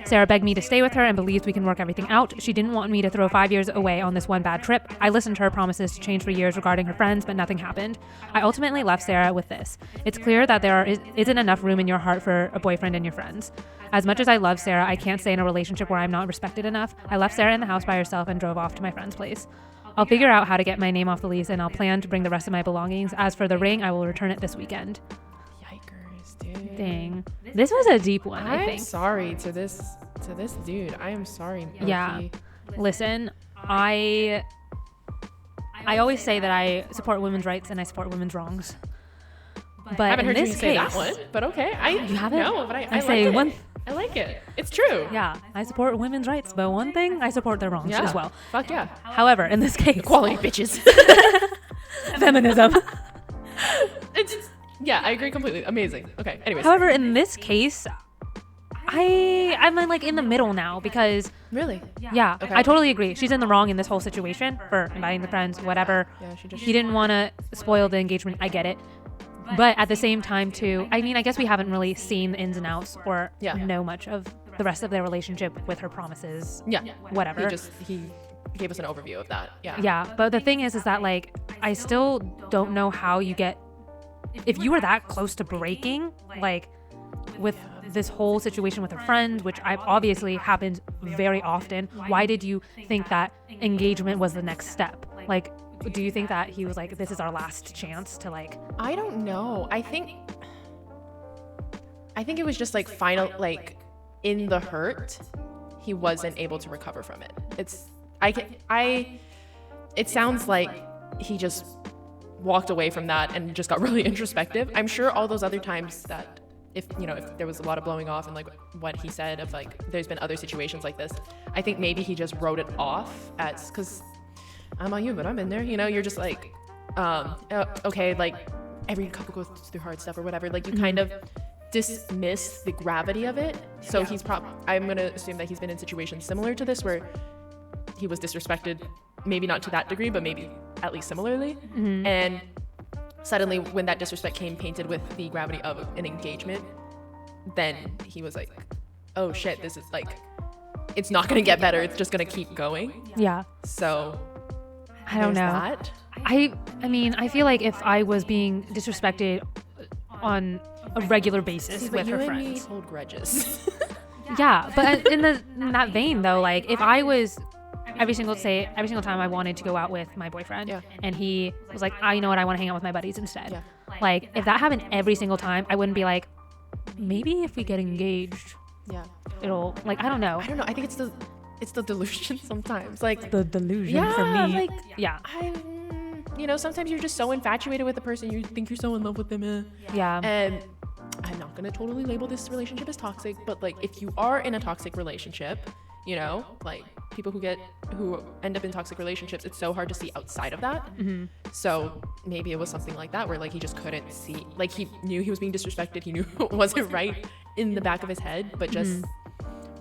Sarah begged me to stay with her and believes we can work everything out. She didn't want me to throw 5 years away on this one bad trip. I listened to her promises to change for years regarding her friends, but nothing happened. I ultimately left Sarah with this. It's clear that there isn't enough room in your heart for a boyfriend and your friends. As much as I love Sarah, I can't stay in a relationship where I'm not respected enough. I left Sarah in the house by herself and drove off to my friend's place. I'll figure out how to get my name off the lease, and I'll plan to bring the rest of my belongings. As for the ring, I will return it this weekend. Yikers, dude. Dang. This was a deep one, I I'm think. sorry to this dude. I am sorry. Yeah. Loki. Listen, I always say that I support women's rights and I support women's wrongs. But I haven't in heard this you say case, that one, but okay. You haven't? No, but I I like say it. one. I like it. It's true. Yeah, I support women's rights, but one thing, I support their wrongs Yeah. as well. Fuck yeah. However, in this case, Equality, bitches. feminism. Yeah, I agree completely. Amazing. Okay. Anyways. However, in this case, I'm like in the middle now because Really? yeah, Okay. I totally agree. She's in the wrong in this whole situation for inviting the friends, whatever. Yeah, she just. He didn't want to spoil the engagement. I get it. But at the same time, too, I mean, I guess we haven't really seen the ins and outs or Yeah. know much of the rest of their relationship with her promises. Yeah. Whatever. He gave us an overview of that. Yeah. Yeah. But the thing is that, like, I still don't know how you get, if you were that close to breaking, like, with this whole situation with her friends, which obviously happens very often, why did you think that engagement was the next step? Like, do you think that he was like, this is our last chance to, like... I don't know. I think it was just like final, like in the hurt, he wasn't able to recover from it. It sounds like he just walked away from that and just got really introspective. I'm sure all those other times that if there was a lot of blowing off and like what he said of like, there's been other situations like this, I think maybe he just wrote it off as, cause I'm on you, but I'm in there, you're just like, okay, like every couple goes through hard stuff or whatever, like you kind of dismiss the gravity of it. So I'm going to assume that he's been in situations similar to this where he was disrespected, maybe not to that degree, but maybe at least similarly. Mm-hmm. And suddenly when that disrespect came painted with the gravity of an engagement, then he was like, oh shit, this is like, it's not going to get better. It's just going to keep going. Yeah. So I don't know. That. I mean, I feel like if I was being disrespected on a regular basis See, with her you friends. and me hold grudges. Yeah, but in that vein though, like if I was every single time I wanted to go out with my boyfriend, Yeah. and he was like, you know what, I want to hang out with my buddies instead. Yeah. Like if that happened every single time, I wouldn't be like, maybe if we get engaged, Yeah. it'll, like, I don't know. I don't know. I think it's the delusion sometimes. Like The delusion yeah, for me. like Yeah. sometimes you're just so infatuated with the person, you think you're so in love with them. Yeah. And I'm not gonna totally label this relationship as toxic, but like if you are in a toxic relationship, like people who end up in toxic relationships, it's so hard to see outside of that. Mm-hmm. So maybe it was something like that where like he just couldn't see, like he knew he was being disrespected, he knew it wasn't right in the back of his head, but just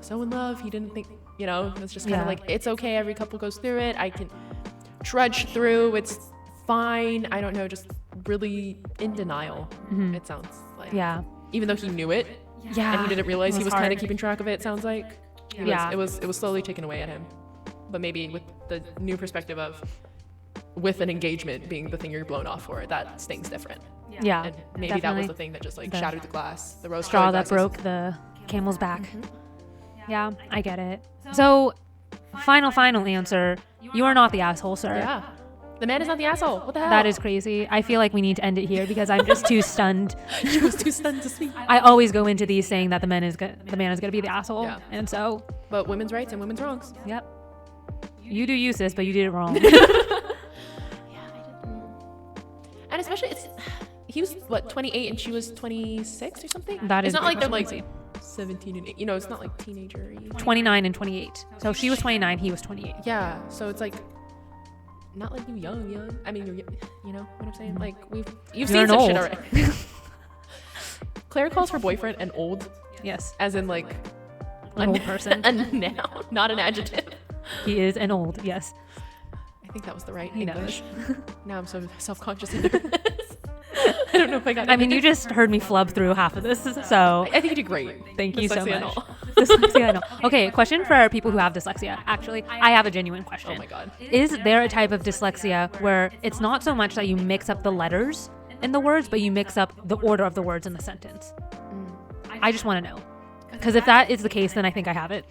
so in love, he didn't think, it's just kind of like, it's okay, every couple goes through it, I can trudge through, it's fine. I don't know, just really in denial. It sounds like. Yeah. Even though he knew it, Yeah. and he didn't realize he was kind hard. of keeping track of it. It sounds like. Yeah. It was slowly taken away at him, but maybe with the new perspective of with an engagement being the thing you're blown off for, that stings different. Yeah. And maybe that definitely. was the thing that just like The shattered the glass, the rose Straw that glasses. broke the camel's back. Yeah, I get it. So, final answer. You are not the asshole, sir. Yeah. The man is not the asshole. What the hell? That is crazy. I feel like we need to end it here because I'm just too stunned. He was too stunned to speak. I always go into these saying that the man is gonna be the asshole, Yeah. and so, But women's rights and women's wrongs. yep. You do use this, but you did it wrong. Yeah, I didn't. And especially he was what, 28 and she was 26 or something. That it's is not like they're like crazy. 17 and 8. It's not like teenager. 29 and 28. So she was 29, he was 28. Yeah, so it's like not like you young. I mean, you know what I'm saying? Like you've You're seen an some old. shit already. Claire calls her boyfriend an old, Yes, as in like an old person. a noun, not an adjective. He is an old. Yes, I think that was the right he English. knows. Now I'm so self-conscious and nervous. I don't know if I got it. I mean, you just heard me flub through half of this, so I think you did great. thank you so Dyslexia and much. all. Dyslexia, I know. Okay, question for people who have dyslexia. Actually, I have a genuine question. Oh my God. Is there a type of dyslexia where it's not so much that you mix up the letters in the words, but you mix up the order of the words in the sentence? I just want to know. Because if that is the case, then I think I have it.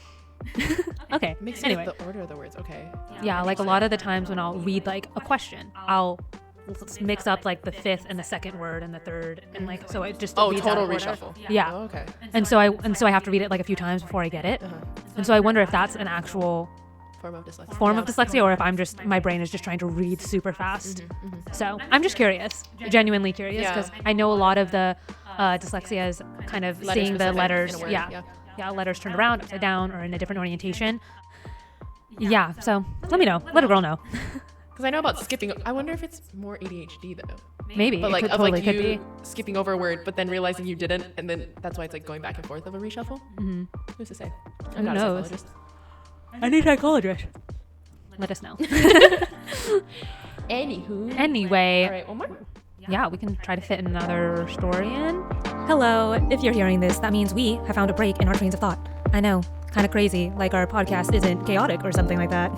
Okay. Mixing Anyway. up the order of the words. Okay. Yeah, like a lot of the times when I'll read like a question, I'll mix up like the fifth and the second word and the third, and like so it just reads out Total of order. reshuffle. Yeah. Oh, okay. And so I have to read it like a few times before I get it. And so I wonder if that's an actual Form of dyslexia, or if my brain is just trying to read super fast. So I'm just curious, genuinely curious, because I know a lot of the dyslexia is kind of Letter seeing the specific letters, in a word, yeah, letters turned around, upside down, or in a different orientation. Yeah, so let me know, let a girl know. Because I know about skipping. I wonder if it's more ADHD though. Maybe, But like it of totally like could you be. skipping over a word, but then realizing you didn't, and then that's why it's like going back and forth of a reshuffle. Who's to say? I'm not knows? a psychologist. I need a psychologist. Let us know. Anywho. Anyway, All right, one more. yeah, we can try to fit another story in. Hello, if you're hearing this, that means we have found a break in our trains of thought. I know, kind of crazy, like our podcast isn't chaotic or something like that.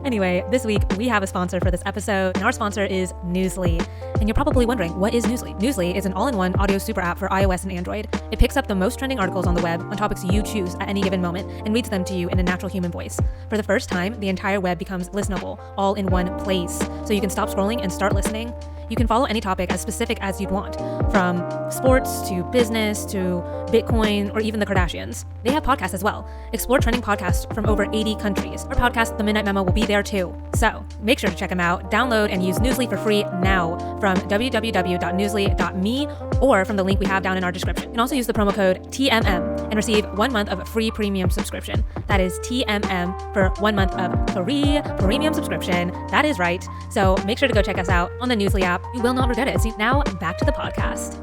Anyway, this week we have a sponsor for this episode, and our sponsor is Newsly. And you're probably wondering, what is Newsly? Newsly is an all-in-one audio super app for iOS and Android. It picks up the most trending articles on the web on topics you choose at any given moment and reads them to you in a natural human voice. For the first time, the entire web becomes listenable, all in one place. So you can stop scrolling and start listening. You can follow any topic as specific as you'd want, from sports to business to Bitcoin or even the Kardashians. They have podcasts as well. Explore trending podcasts from over 80 countries. Our podcast, The Midnight Memo, will be there too. So make sure to check them out, download and use Newsly for free now from www.newsly.me or from the link we have down in our description. You can also use the promo code TMM and receive 1 month of free premium subscription. That is TMM for 1 month of free premium subscription. That is right. So make sure to go check us out on the Newsly app. You will not regret it. See, now back to the podcast.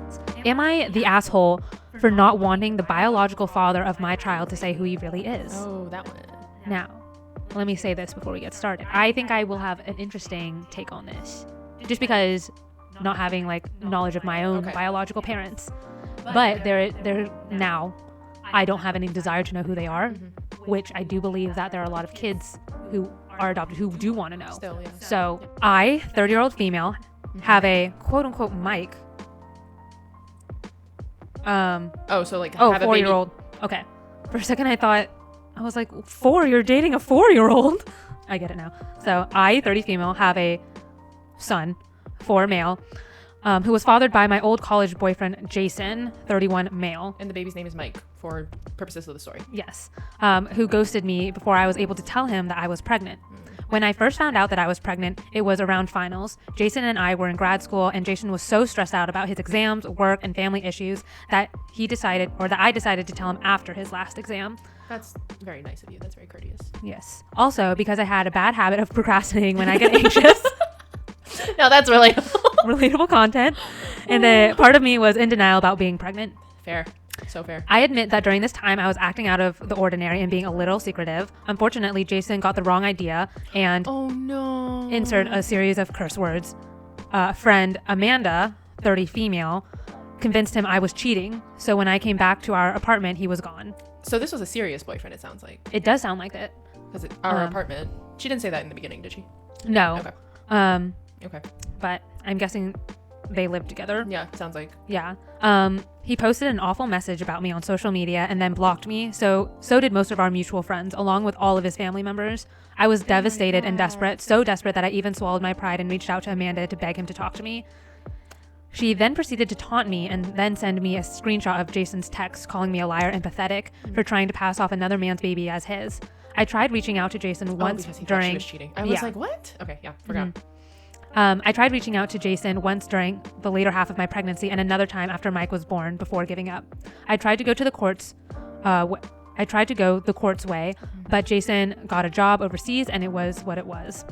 Am I the asshole for not wanting the biological father of my child to say who he really is? Oh, that one. Now, let me say this before we get started. I think I will have an interesting take on this, just because not having like knowledge of my own biological parents. But they're now, I don't have any desire to know who they are, which I do believe that there are a lot of kids who are adopted who do want to know. Still, yeah. So I, 30-year-old female, have a quote unquote mic. So like Oh, have a 4-year-old. Okay. For a second I was like, 4? You're dating a 4-year-old? I get it now. So I, 30 female, have a son, 4 male, who was fathered by my old college boyfriend, Jason, 31 male. And the baby's name is Mike for purposes of the story. Yes. Who ghosted me before I was able to tell him that I was pregnant. When I first found out that I was pregnant, it was around finals. Jason and I were in grad school, and Jason was so stressed out about his exams, work, and family issues that I decided to tell him after his last exam. That's very nice of you. That's very courteous. Yes. Also, because I had a bad habit of procrastinating when I get anxious. No, that's relatable. Relatable content. And the part of me was in denial about being pregnant. Fair. So fair. I admit that during this time I was acting out of the ordinary and being a little secretive. Unfortunately, Jason got the wrong idea and Oh no. insert a series of curse words. Friend Amanda, 30 female, convinced him I was cheating. So when I came back to our apartment, he was gone. So this was a serious boyfriend, it sounds like. It does sound like it. Because our apartment. She didn't say that in the beginning, did she? No. Okay. Okay. But I'm guessing they lived together. Yeah, sounds like. Yeah. He posted an awful message about me on social media and then blocked me. So did most of our mutual friends, along with all of his family members. I was devastated and desperate, so desperate that I even swallowed my pride and reached out to Amanda to beg him to talk to me. She then proceeded to taunt me and then send me a screenshot of Jason's text calling me a liar and pathetic for trying to pass off another man's baby as his. I tried reaching out to Jason once because he thought during... she was cheating. I was like, what? Okay, yeah, forgot. I tried reaching out to Jason once during the later half of my pregnancy and another time after Mike was born before giving up. I tried to go the court's way, but Jason got a job overseas and it was what it was.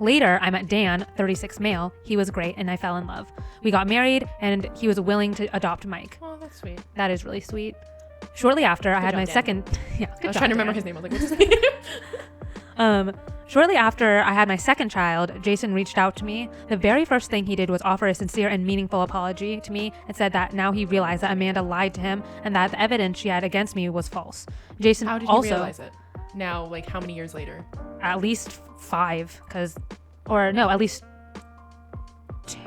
Later, I met Dan, 36 male. He was great and I fell in love. We got married and he was willing to adopt Mike. Oh, that's sweet. That is really sweet. Shortly after, I had my Dan. second... Yeah, I was trying to remember his name. I was like, what's his name? Shortly after I had my second child, Jason reached out to me. The very first thing he did was offer a sincere and meaningful apology to me and said that now he realized that Amanda lied to him and that the evidence she had against me was false. Jason How did also, you realize it? Now, like, how many years later? At least 5, at least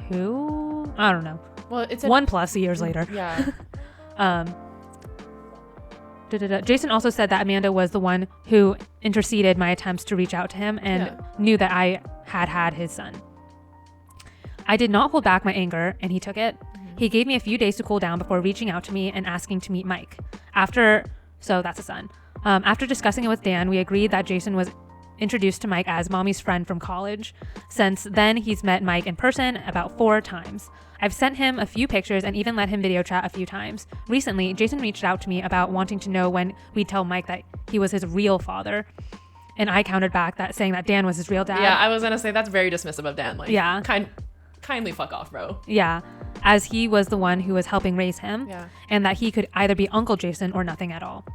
2? I don't know. Well, it's 1+ years later. Yeah. Jason also said that Amanda was the one who interceded my attempts to reach out to him and knew that I had his son. I did not hold back my anger, and he took it. He gave me a few days to cool down before reaching out to me and asking to meet Mike. So that's a son. After discussing it with Dan, we agreed that Jason was introduced to Mike as mommy's friend from college. Since then, he's met Mike in person about 4 times. I've sent him a few pictures and even let him video chat a few times. Recently, Jason reached out to me about wanting to know when we'd tell Mike that he was his real father. And I countered back that saying that Dan was his real dad. Yeah, I was going to say that's very dismissive of Dan. Like, yeah. Kindly fuck off, bro. Yeah, as he was the one who was helping raise him. Yeah. And that he could either be Uncle Jason or nothing at all.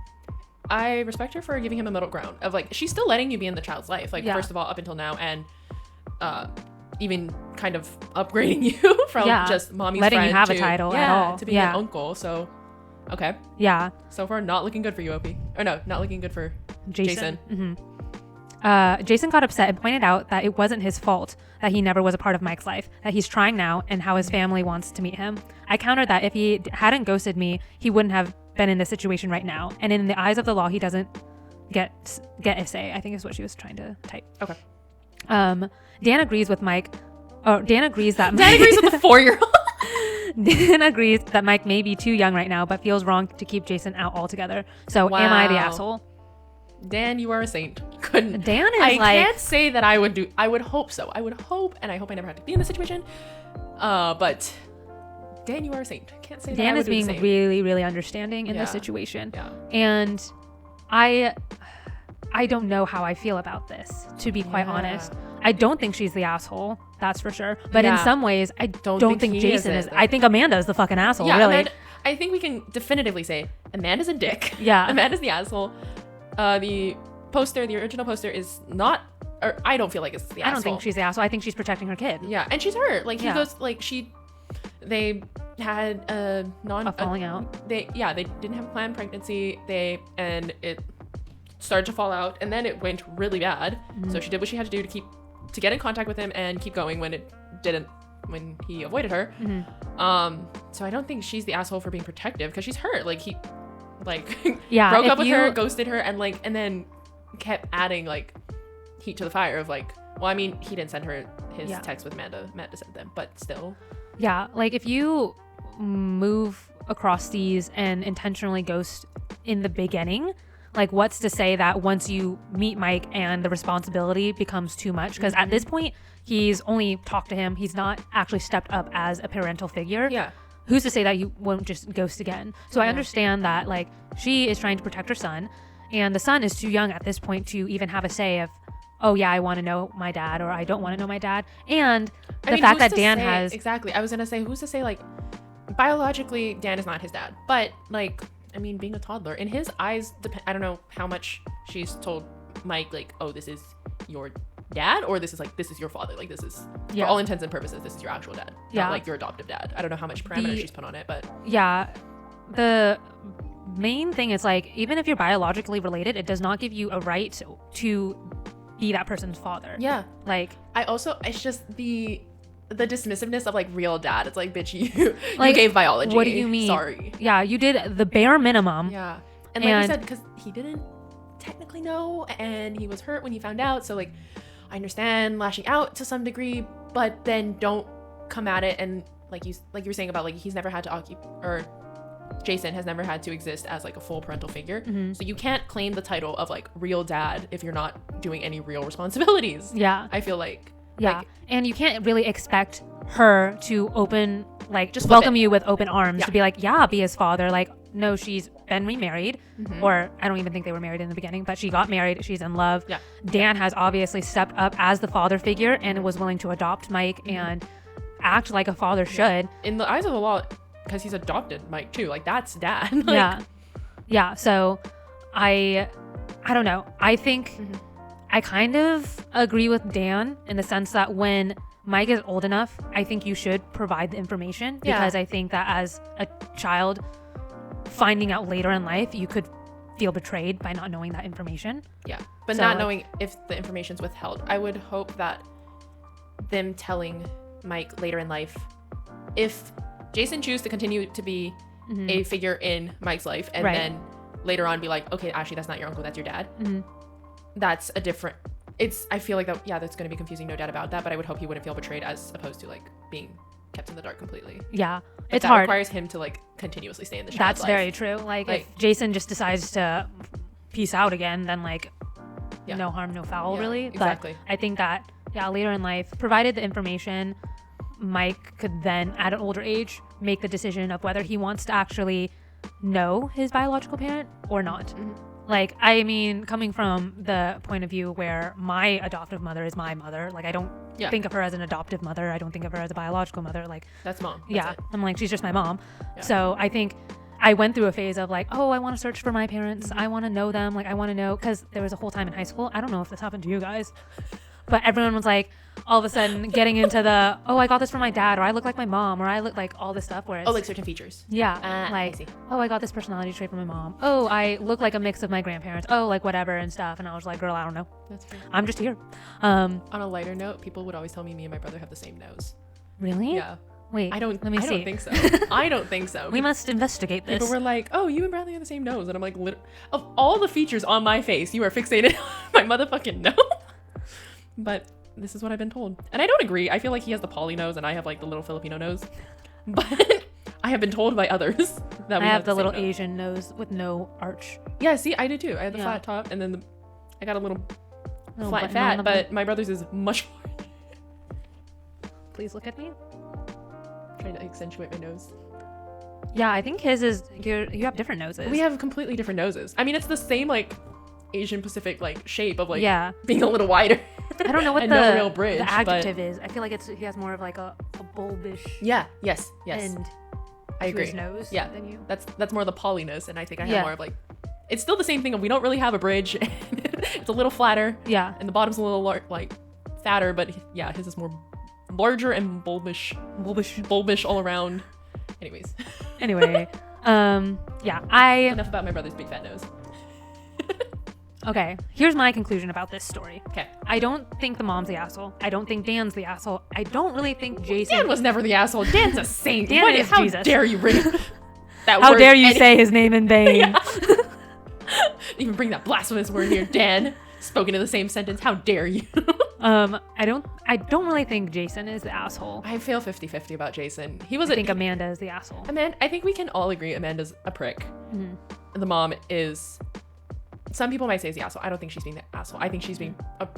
I respect her for giving him a middle ground of like, she's still letting you be in the child's life. Like, first of all, up until now, and even kind of upgrading you from just mommy's letting friend you have to, a title at all. to being an uncle. So, okay. Yeah. So far, not looking good for you, OP. Or no, not looking good for Jason. Mm-hmm. Jason got upset and pointed out that it wasn't his fault that he never was a part of Mike's life, that he's trying now and how his family wants to meet him. I countered that if he hadn't ghosted me, he wouldn't have been in this situation right now. And in the eyes of the law, he doesn't get a say, I think is what she was trying to type. Okay. Dan agrees with Mike. Dan agrees that Dan agrees with the 4-year-old. Dan agrees that Mike may be too young right now, but feels wrong to keep Jason out altogether. So am I the asshole? Dan, you are a saint. Couldn't. Dan is I can't say that I would do. I would hope so. I would hope, and I hope I never have to be in this situation. But Dan, you are a saint. Can't say Dan that I is would do the being same. really, really understanding in this situation. Yeah. And I don't know how I feel about this, to be quite honest. I don't think she's the asshole, that's for sure. But in some ways, I don't think Jason is. I think Amanda is the fucking asshole, really. I think we can definitively say Amanda's a dick. Yeah. Amanda's the asshole. The original poster is not, or I don't feel like it's the asshole. I don't think she's the asshole. I think she's protecting her kid. Yeah, and she's hurt. Like, they had a falling out. They didn't have a planned pregnancy. And it started to fall out, and then it went really bad. So she did what she had to do to get in contact with him and keep going when he avoided her. So I don't think she's the asshole for being protective, because she's hurt. Like, he broke up with her, ghosted her, and then kept adding like heat to the fire of like, well, I mean, he didn't send her his text with Amanda sent them, but still. Yeah, like if you move across seas and intentionally ghost in the beginning, like, what's to say that once you meet Mike and the responsibility becomes too much? Because at this point, he's only talked to him. He's not actually stepped up as a parental figure. Yeah. Who's to say that you won't just ghost again? So I understand that, like, she is trying to protect her son, and the son is too young at this point to even have a say of, oh yeah, I want to know my dad, or I don't want to know my dad. And the fact that Dan has... Exactly. I was going to say, who's to say, like, biologically, Dan is not his dad. But, like, I mean, being a toddler, in his eyes, I don't know how much she's told Mike, like, oh, this is your dad, or this is your father. Like, this is, for all intents and purposes, this is your actual dad. Not, like, your adoptive dad. I don't know how much parameter she's put on it, but... Yeah. The main thing is, like, even if you're biologically related, it does not give you a right to be that person's father. Yeah. Like... It's just the dismissiveness of, like, real dad. It's like, bitch, you gave biology. What do you mean? Sorry. Yeah, you did the bare minimum. Yeah. And like you said, because he didn't technically know, and he was hurt when he found out. So, like, I understand lashing out to some degree, but then don't come at it and, like you were saying about, like, he's never had to or Jason has never had to exist as, like, a full parental figure. So you can't claim the title of, like, real dad if you're not doing any real responsibilities. Yeah. I feel like. Yeah. Like, and you can't really expect her to just welcome you with open arms, to be like, yeah, be his father. Like, no, she's been remarried, or I don't even think they were married in the beginning, but she got married. She's in love. Yeah. Dan has obviously stepped up as the father figure and was willing to adopt Mike and act like a father should. In the eyes of the law, because he's adopted Mike too. Like, that's dad. Like, yeah. So I don't know. I think I kind of agree with Dan in the sense that when Mike is old enough, I think you should provide the information, because I think that as a child, finding out later in life, you could feel betrayed by not knowing that information. Yeah, but so, not knowing if the information's withheld. I would hope that them telling Mike later in life, if Jason chooses to continue to be a figure in Mike's life, and then later on be like, okay, actually, that's not your uncle, that's your dad. That's a different... I feel like that, that's going to be confusing, no doubt about that, but I would hope he wouldn't feel betrayed as opposed to like being kept in the dark completely. Yeah, but it's that hard. Requires him to like continuously stay in the child's That's very true. Like if Jason just decides to peace out again, then like no harm, no foul, really. Exactly. But I think that later in life, provided the information, Mike could then at an older age make the decision of whether he wants to actually know his biological parent or not. Like, I mean, coming from the point of view where my adoptive mother is my mother, like I don't think of her as an adoptive mother. I don't think of her as a biological mother. Like, that's mom. That's it. I'm like, she's just my mom. So I think I went through a phase of like, oh, I want to search for my parents. I want to know them. Like, I want to know, because there was a whole time in high school. I don't know if this happened to you guys, but everyone was like, all of a sudden getting into the, oh, I got this from my dad, or I look like my mom, or I look like all this stuff where it's, like certain features. Like, oh, I got this personality trait from my mom. Oh, I look like a mix of my grandparents. Oh, like whatever and stuff. And I was like, girl, I don't know. That's fair. I'm just here. On a lighter note, people would always tell me and my brother have the same nose. Really? Yeah. Wait, let me see. I don't think so. I don't think so. We must investigate this. People were like, oh, you and Bradley have the same nose. And I'm like, of all the features on my face, you are fixated on my motherfucking nose. But this is what I've been told. And I don't agree. I feel like he has the poly nose and I have like the little Filipino nose. But I have been told by others that I have the little Asian nose with no arch. Yeah, see, I do too. I have the flat top, and then I got a little flat fat, but my brother's is much more. Please look at me. Trying to accentuate my nose. Yeah, I think his is, you have different noses. We have completely different noses. I mean, it's the same like Asian Pacific like shape of like being a little wider. I don't know what the real bridge, the adjective is. I feel like he has more of like a bulbish. Yes. And I agree. His nose. Yeah. Than you. That's more the polyness, and I think I have more of like. It's still the same thing. We don't really have a bridge. It's a little flatter. Yeah. And the bottom's a little like fatter, but his is more larger and bulbish all around. Anyways. Anyway, enough about my brother's big fat nose. Okay, here's my conclusion about this story. Okay. I don't think the mom's the asshole. I don't think Dan's the asshole. I don't really think Jason... Dan was never the asshole. Dan's a saint. Dan is how Jesus. Dare you bring that How word dare you say his name in vain? Even bring that blasphemous word here, Dan. Spoken in the same sentence. How dare you? I don't really think Jason is the asshole. I feel 50-50 about Jason. I think Amanda is the asshole. I think we can all agree Amanda's a prick. Mm-hmm. The mom is... Some people might say is the asshole. I don't think she's being the asshole. I think she's being a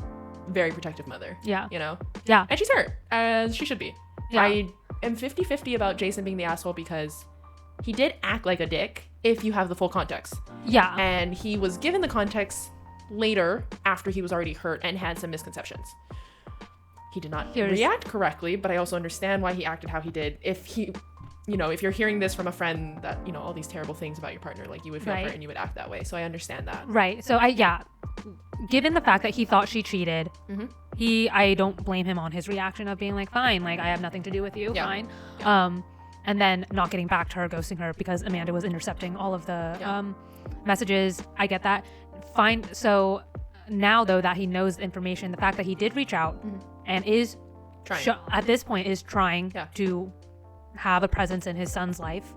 very protective mother. Yeah. You know? Yeah. And she's hurt, as she should be. Yeah. I am 50-50 about Jason being the asshole because he did act like a dick if you have the full context. Yeah. And he was given the context later after he was already hurt and had some misconceptions. He did not react correctly, but I also understand why he acted how he did. If you're hearing this from a friend that, all these terrible things about your partner, like you would feel hurt and you would act that way. So I understand that. Right. So given the fact that he thought she cheated, I don't blame him on his reaction of being like, fine, like I have nothing to do with you. Yeah. Fine. Yeah. And then not getting back to her, ghosting her because Amanda was intercepting all of the messages. I get that. Fine. So now though that he knows the information, the fact that he did reach out and is trying at this point is trying to have a presence in his son's life.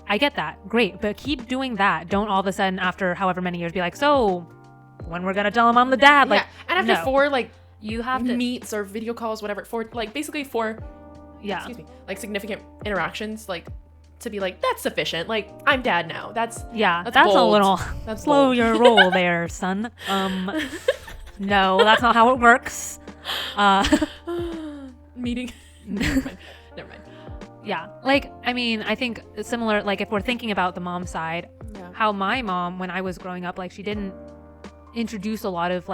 I get that. Great. But keep doing that. Don't all of a sudden after however many years be like, so when we're going to tell him I'm the dad? Like, and after 4 you have to meets or video calls, whatever, basically 4 significant interactions, to be like, that's sufficient. Like, I'm dad now. That's bold. A little that's slow bold. Your roll there, son. No, that's not how it works. Meeting. Never mind. Yeah. I think similar, if we're thinking about the mom side, how my mom, when I was growing up, she didn't introduce a lot of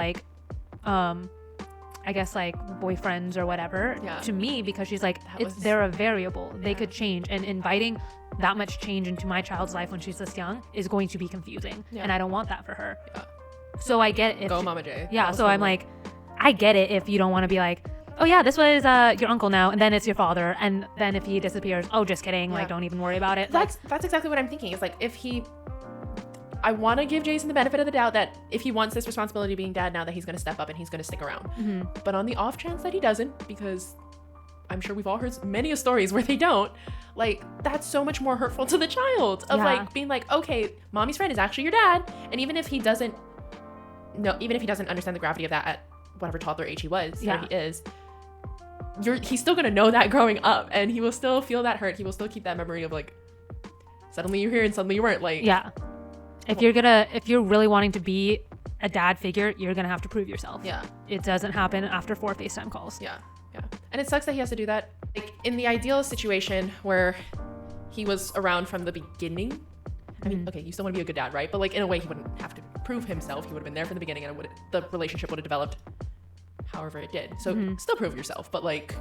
boyfriends or whatever to me because she's like, they're a variable. They could change. And inviting that much change into my child's life when she's this young is going to be confusing. Yeah. And I don't want that for her. Yeah. So I get if Go Mama J. yeah, so I'm like, I get it if you don't want to be like, oh yeah, this was your uncle now, and then it's your father, and then if he disappears, oh, just kidding, like, don't even worry about it. That's exactly what I'm thinking. It's like, I want to give Jason the benefit of the doubt that if he wants this responsibility of being dad now, that he's going to step up and he's going to stick around. Mm-hmm. But on the off chance that he doesn't, because I'm sure we've all heard many stories where they don't, like, that's so much more hurtful to the child of like being like, okay, mommy's friend is actually your dad, and even if he doesn't understand the gravity of that at whatever toddler age he was, or he is, he's still gonna know that growing up, and he will still feel that hurt. He will still keep that memory of like, suddenly you're here and suddenly you weren't. Like, if you're really wanting to be a dad figure, you're gonna have to prove yourself. It doesn't happen after 4 FaceTime calls. And it sucks that he has to do that. Like, in the ideal situation where he was around from the beginning, I mean, okay, you still want to be a good dad, right? But like, in a way, he wouldn't have to prove himself. He would have been there from the beginning, and the relationship would have developed however it did. So still prove yourself, but like,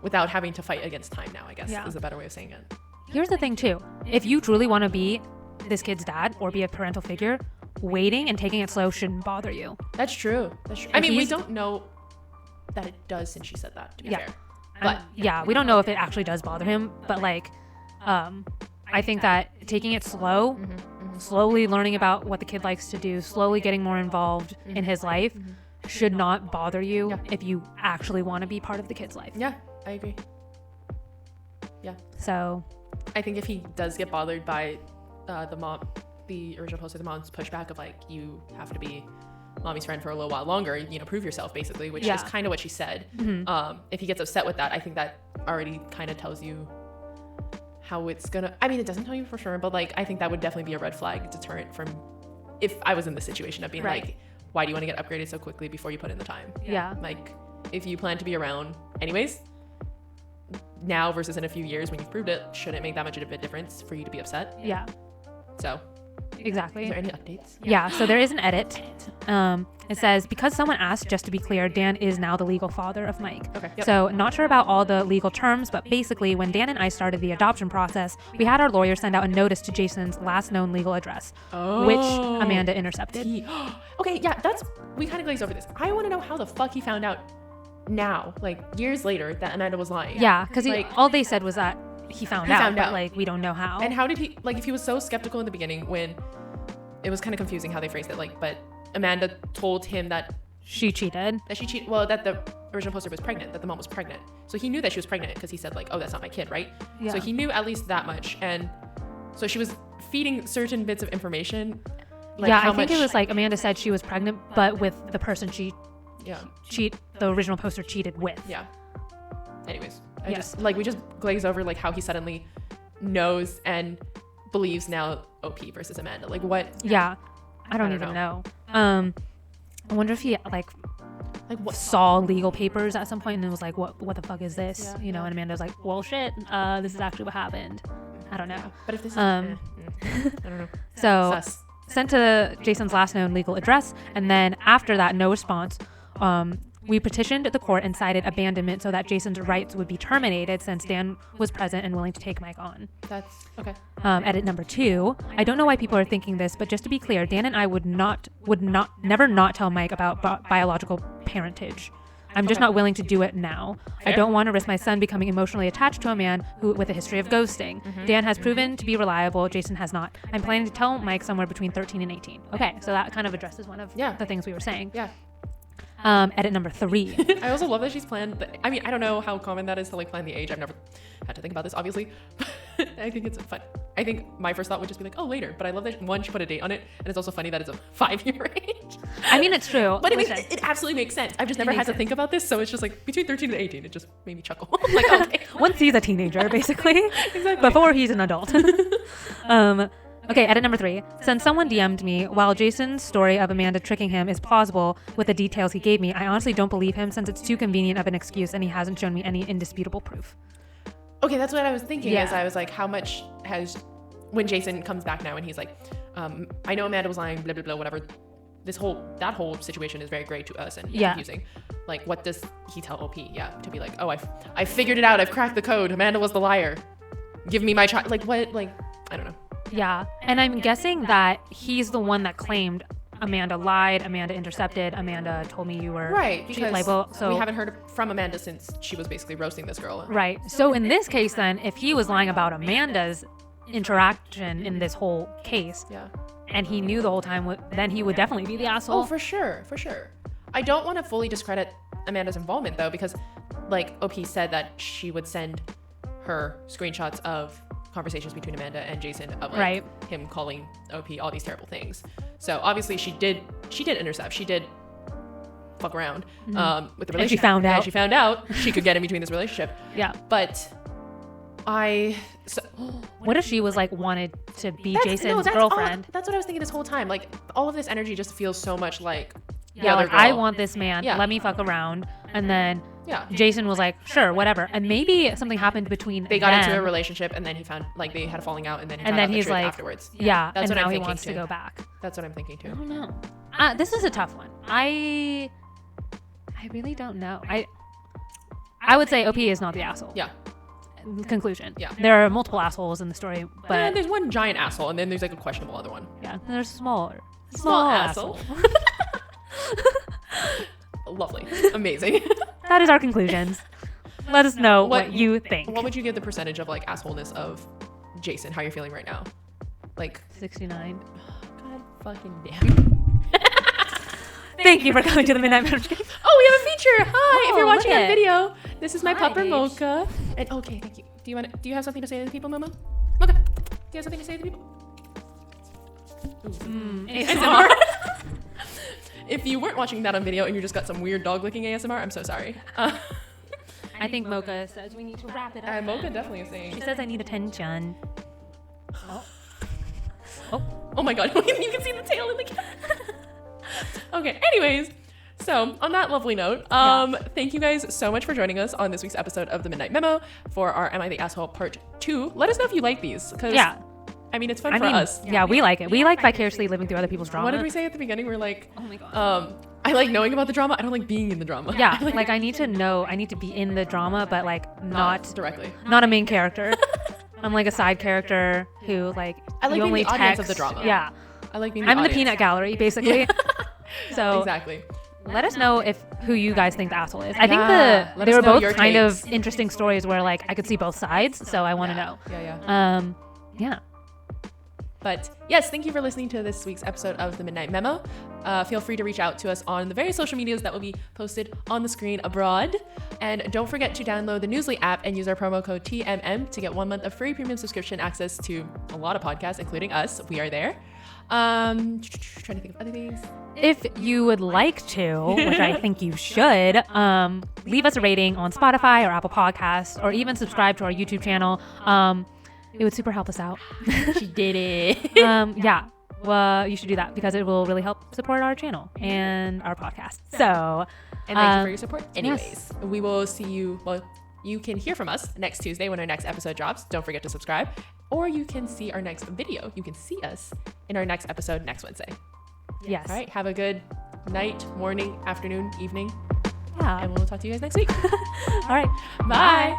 without having to fight against time now, I guess, is a better way of saying it. Here's the thing too. If you truly want to be this kid's dad or be a parental figure, waiting and taking it slow shouldn't bother you. That's true. I mean, we don't know that it does, since she said that, to be fair. But we don't know if it actually does bother him, but like, I think that taking it slow, slowly learning about what the kid likes to do, slowly getting more involved in his life should not bother you if you actually want to be part of the kid's life. Yeah, I agree. Yeah. So I think if he does get bothered by the original poster, the mom's pushback of like, you have to be mommy's friend for a little while longer, prove yourself, basically, which is kind of what she said. If he gets upset with that, I think that already kind of tells you how it's gonna, I mean, it doesn't tell you for sure, but like, I think that would definitely be a red flag deterrent from, if I was in the situation of being like, why do you want to get upgraded so quickly before you put in the time? Like, if you plan to be around anyways, now versus in a few years when you've proved it, shouldn't make that much of a difference for you to be upset. So exactly. Is there any updates? Yeah, so there is an edit. It says, because someone asked, just to be clear, Dan is now the legal father of Mike. Okay. So not sure about all the legal terms, but basically when Dan and I started the adoption process, we had our lawyer send out a notice to Jason's last known legal address, which Amanda intercepted. Okay, yeah, we kind of glazed over this. I want to know how the fuck he found out now, like years later, that Amanda was lying. Yeah, because all they said was that he found out, but like, we don't know how. And how did he, like, if he was so skeptical in the beginning, when it was kind of confusing how they phrased it, like, but Amanda told him that she cheated. That the original poster was pregnant, that the mom was pregnant. So he knew that she was pregnant because he said like, oh, that's not my kid, right? Yeah. So he knew at least that much. And so she was feeding certain bits of information. Like I think it was like Amanda said she was pregnant, but with the person the original poster cheated with. Yeah. Anyways, we just glaze over like how he suddenly knows and believes now OP versus Amanda. Like what? Yeah. I don't even know. I wonder if he what saw legal papers at some point and then was like, what the fuck is this? And Amanda was like, well, shit, this is actually what happened. I don't know. Yeah. But if this is I don't know. So sent to Jason's last known legal address, and then after that, no response. We petitioned the court and cited abandonment so that Jason's rights would be terminated since Dan was present and willing to take Mike on. That's okay. Edit number 2. I don't know why people are thinking this, but just to be clear, Dan and I would never not tell Mike about biological parentage. I'm just not willing to do it now. Fair. I don't want to risk my son becoming emotionally attached to a man with a history of ghosting. Dan has proven to be reliable. Jason has not. I'm planning to tell Mike somewhere between 13 and 18. Okay, so that kind of addresses one of the things we were saying. Yeah. Edit number 3. I also love that she's planned. I mean, I don't know how common that is to like plan the age. I've never had to think about this, obviously. But I think it's fun. I think my first thought would just be like, oh, later. But I love that she put a date on it, and it's also funny that it's a 5-year age. I mean, it's true. But it absolutely makes sense. I've just never had to think about this, so it's just like between 13 and 18. It just made me chuckle. Like, okay. Once he's a teenager, basically. Exactly. Before he's an adult. Okay, edit number 3. Since someone DM'd me, while Jason's story of Amanda tricking him is plausible with the details he gave me, I honestly don't believe him since it's too convenient of an excuse and he hasn't shown me any indisputable proof. Okay, that's what I was thinking. As I was like, how much when Jason comes back now and he's like, I know Amanda was lying, blah, blah, blah, whatever. That whole situation is very gray to us and confusing. Like, what does he tell OP? Yeah, to be like, oh, I figured it out. I've cracked the code. Amanda was the liar. Give me my child. Like, what? Like, I don't know. Yeah, and I'm guessing that he's the one that claimed Amanda lied, Amanda intercepted, Amanda told me you were right, because so we haven't heard from Amanda since she was basically roasting this girl. Right. So in this case then, if he was lying about Amanda's interaction in this whole case, and he knew the whole time, then he would definitely be the asshole. Oh, for sure. I don't want to fully discredit Amanda's involvement though, because like OP said that she would send her screenshots of conversations between Amanda and Jason of like him calling OP all these terrible things. So obviously she did intercept. She did fuck around with the relationship. And she found out. And she found out she could get in between this relationship. Yeah. But what if she was like wanted to be Jason's girlfriend? That's what I was thinking this whole time. Like all of this energy just feels so much like like I want this man. Let me fuck around. And then Jason was like, sure, whatever. And maybe something happened between they got into a relationship, and then he found like they had a falling out, and then he found out the truth like afterwards. Yeah, that's and what now I'm he thinking wants too. to go back. That's what I'm thinking too. I don't know. This is a tough one. I really don't know. I would say OP is not the asshole. Yeah. Conclusion. Yeah. There are multiple assholes in the story, but there's one giant asshole, and then there's like a questionable other one. Yeah, there's small asshole. Lovely. Amazing. That is our conclusions. Let us know what you think. What would you give the percentage of like assholeness of Jason? How you're feeling right now? Like 69. God fucking damn. Thank you for coming to the Midnight Memo. Oh, we have a feature. Hi, if you're watching on video, this is my pupper Mocha. And okay, thank you. Do you have something to say to the people, Momo? Mocha, do you have something to say to the people? ASMR. If you weren't watching that on video and you just got some weird dog licking ASMR, I'm so sorry. I think Mocha says we need to wrap it up. Mocha definitely is saying. She says I need attention. Oh my god, you can see the tail in the cat. Okay, anyways, so on that lovely note, thank you guys so much for joining us on this week's episode of the Midnight Memo for our Am I the Asshole Part 2. Let us know if you like these, because I mean, it's fun for us. Yeah, we like it. We like vicariously living through other people's drama. What did we say at the beginning? We're like, oh my god. I like knowing about the drama. I don't like being in the drama. Yeah, like I need to know. I need to be in the drama, but like not directly. Not a main character. I'm like a side character who like I like being the audience of the drama. Yeah, I like being. I'm the peanut gallery, basically. So exactly. Let us know who you guys think the asshole is. I think they were both kind of interesting stories where like I could see both sides, so I want to know. Yeah. But yes, thank you for listening to this week's episode of the Midnight Memo. Feel free to reach out to us on the various social medias that will be posted on the screen abroad. And don't forget to download the Newsly app and use our promo code TMM to get 1 month of free premium subscription access to a lot of podcasts, including us. We are there. Trying to think of other things. If you would like to, which I think you should, leave us a rating on Spotify or Apple Podcasts, or even subscribe to our YouTube channel. It would super help us out. She did it. Well, you should do that because it will really help support our channel and our podcast. So, and thank you for your support. Anyways, we will see you. Well, you can hear from us next Tuesday when our next episode drops. Don't forget to subscribe, or you can see our next video. You can see us in our next episode next Wednesday. Yes. All right. Have a good night, morning, afternoon, evening. Yeah. And we'll talk to you guys next week. All right. Bye.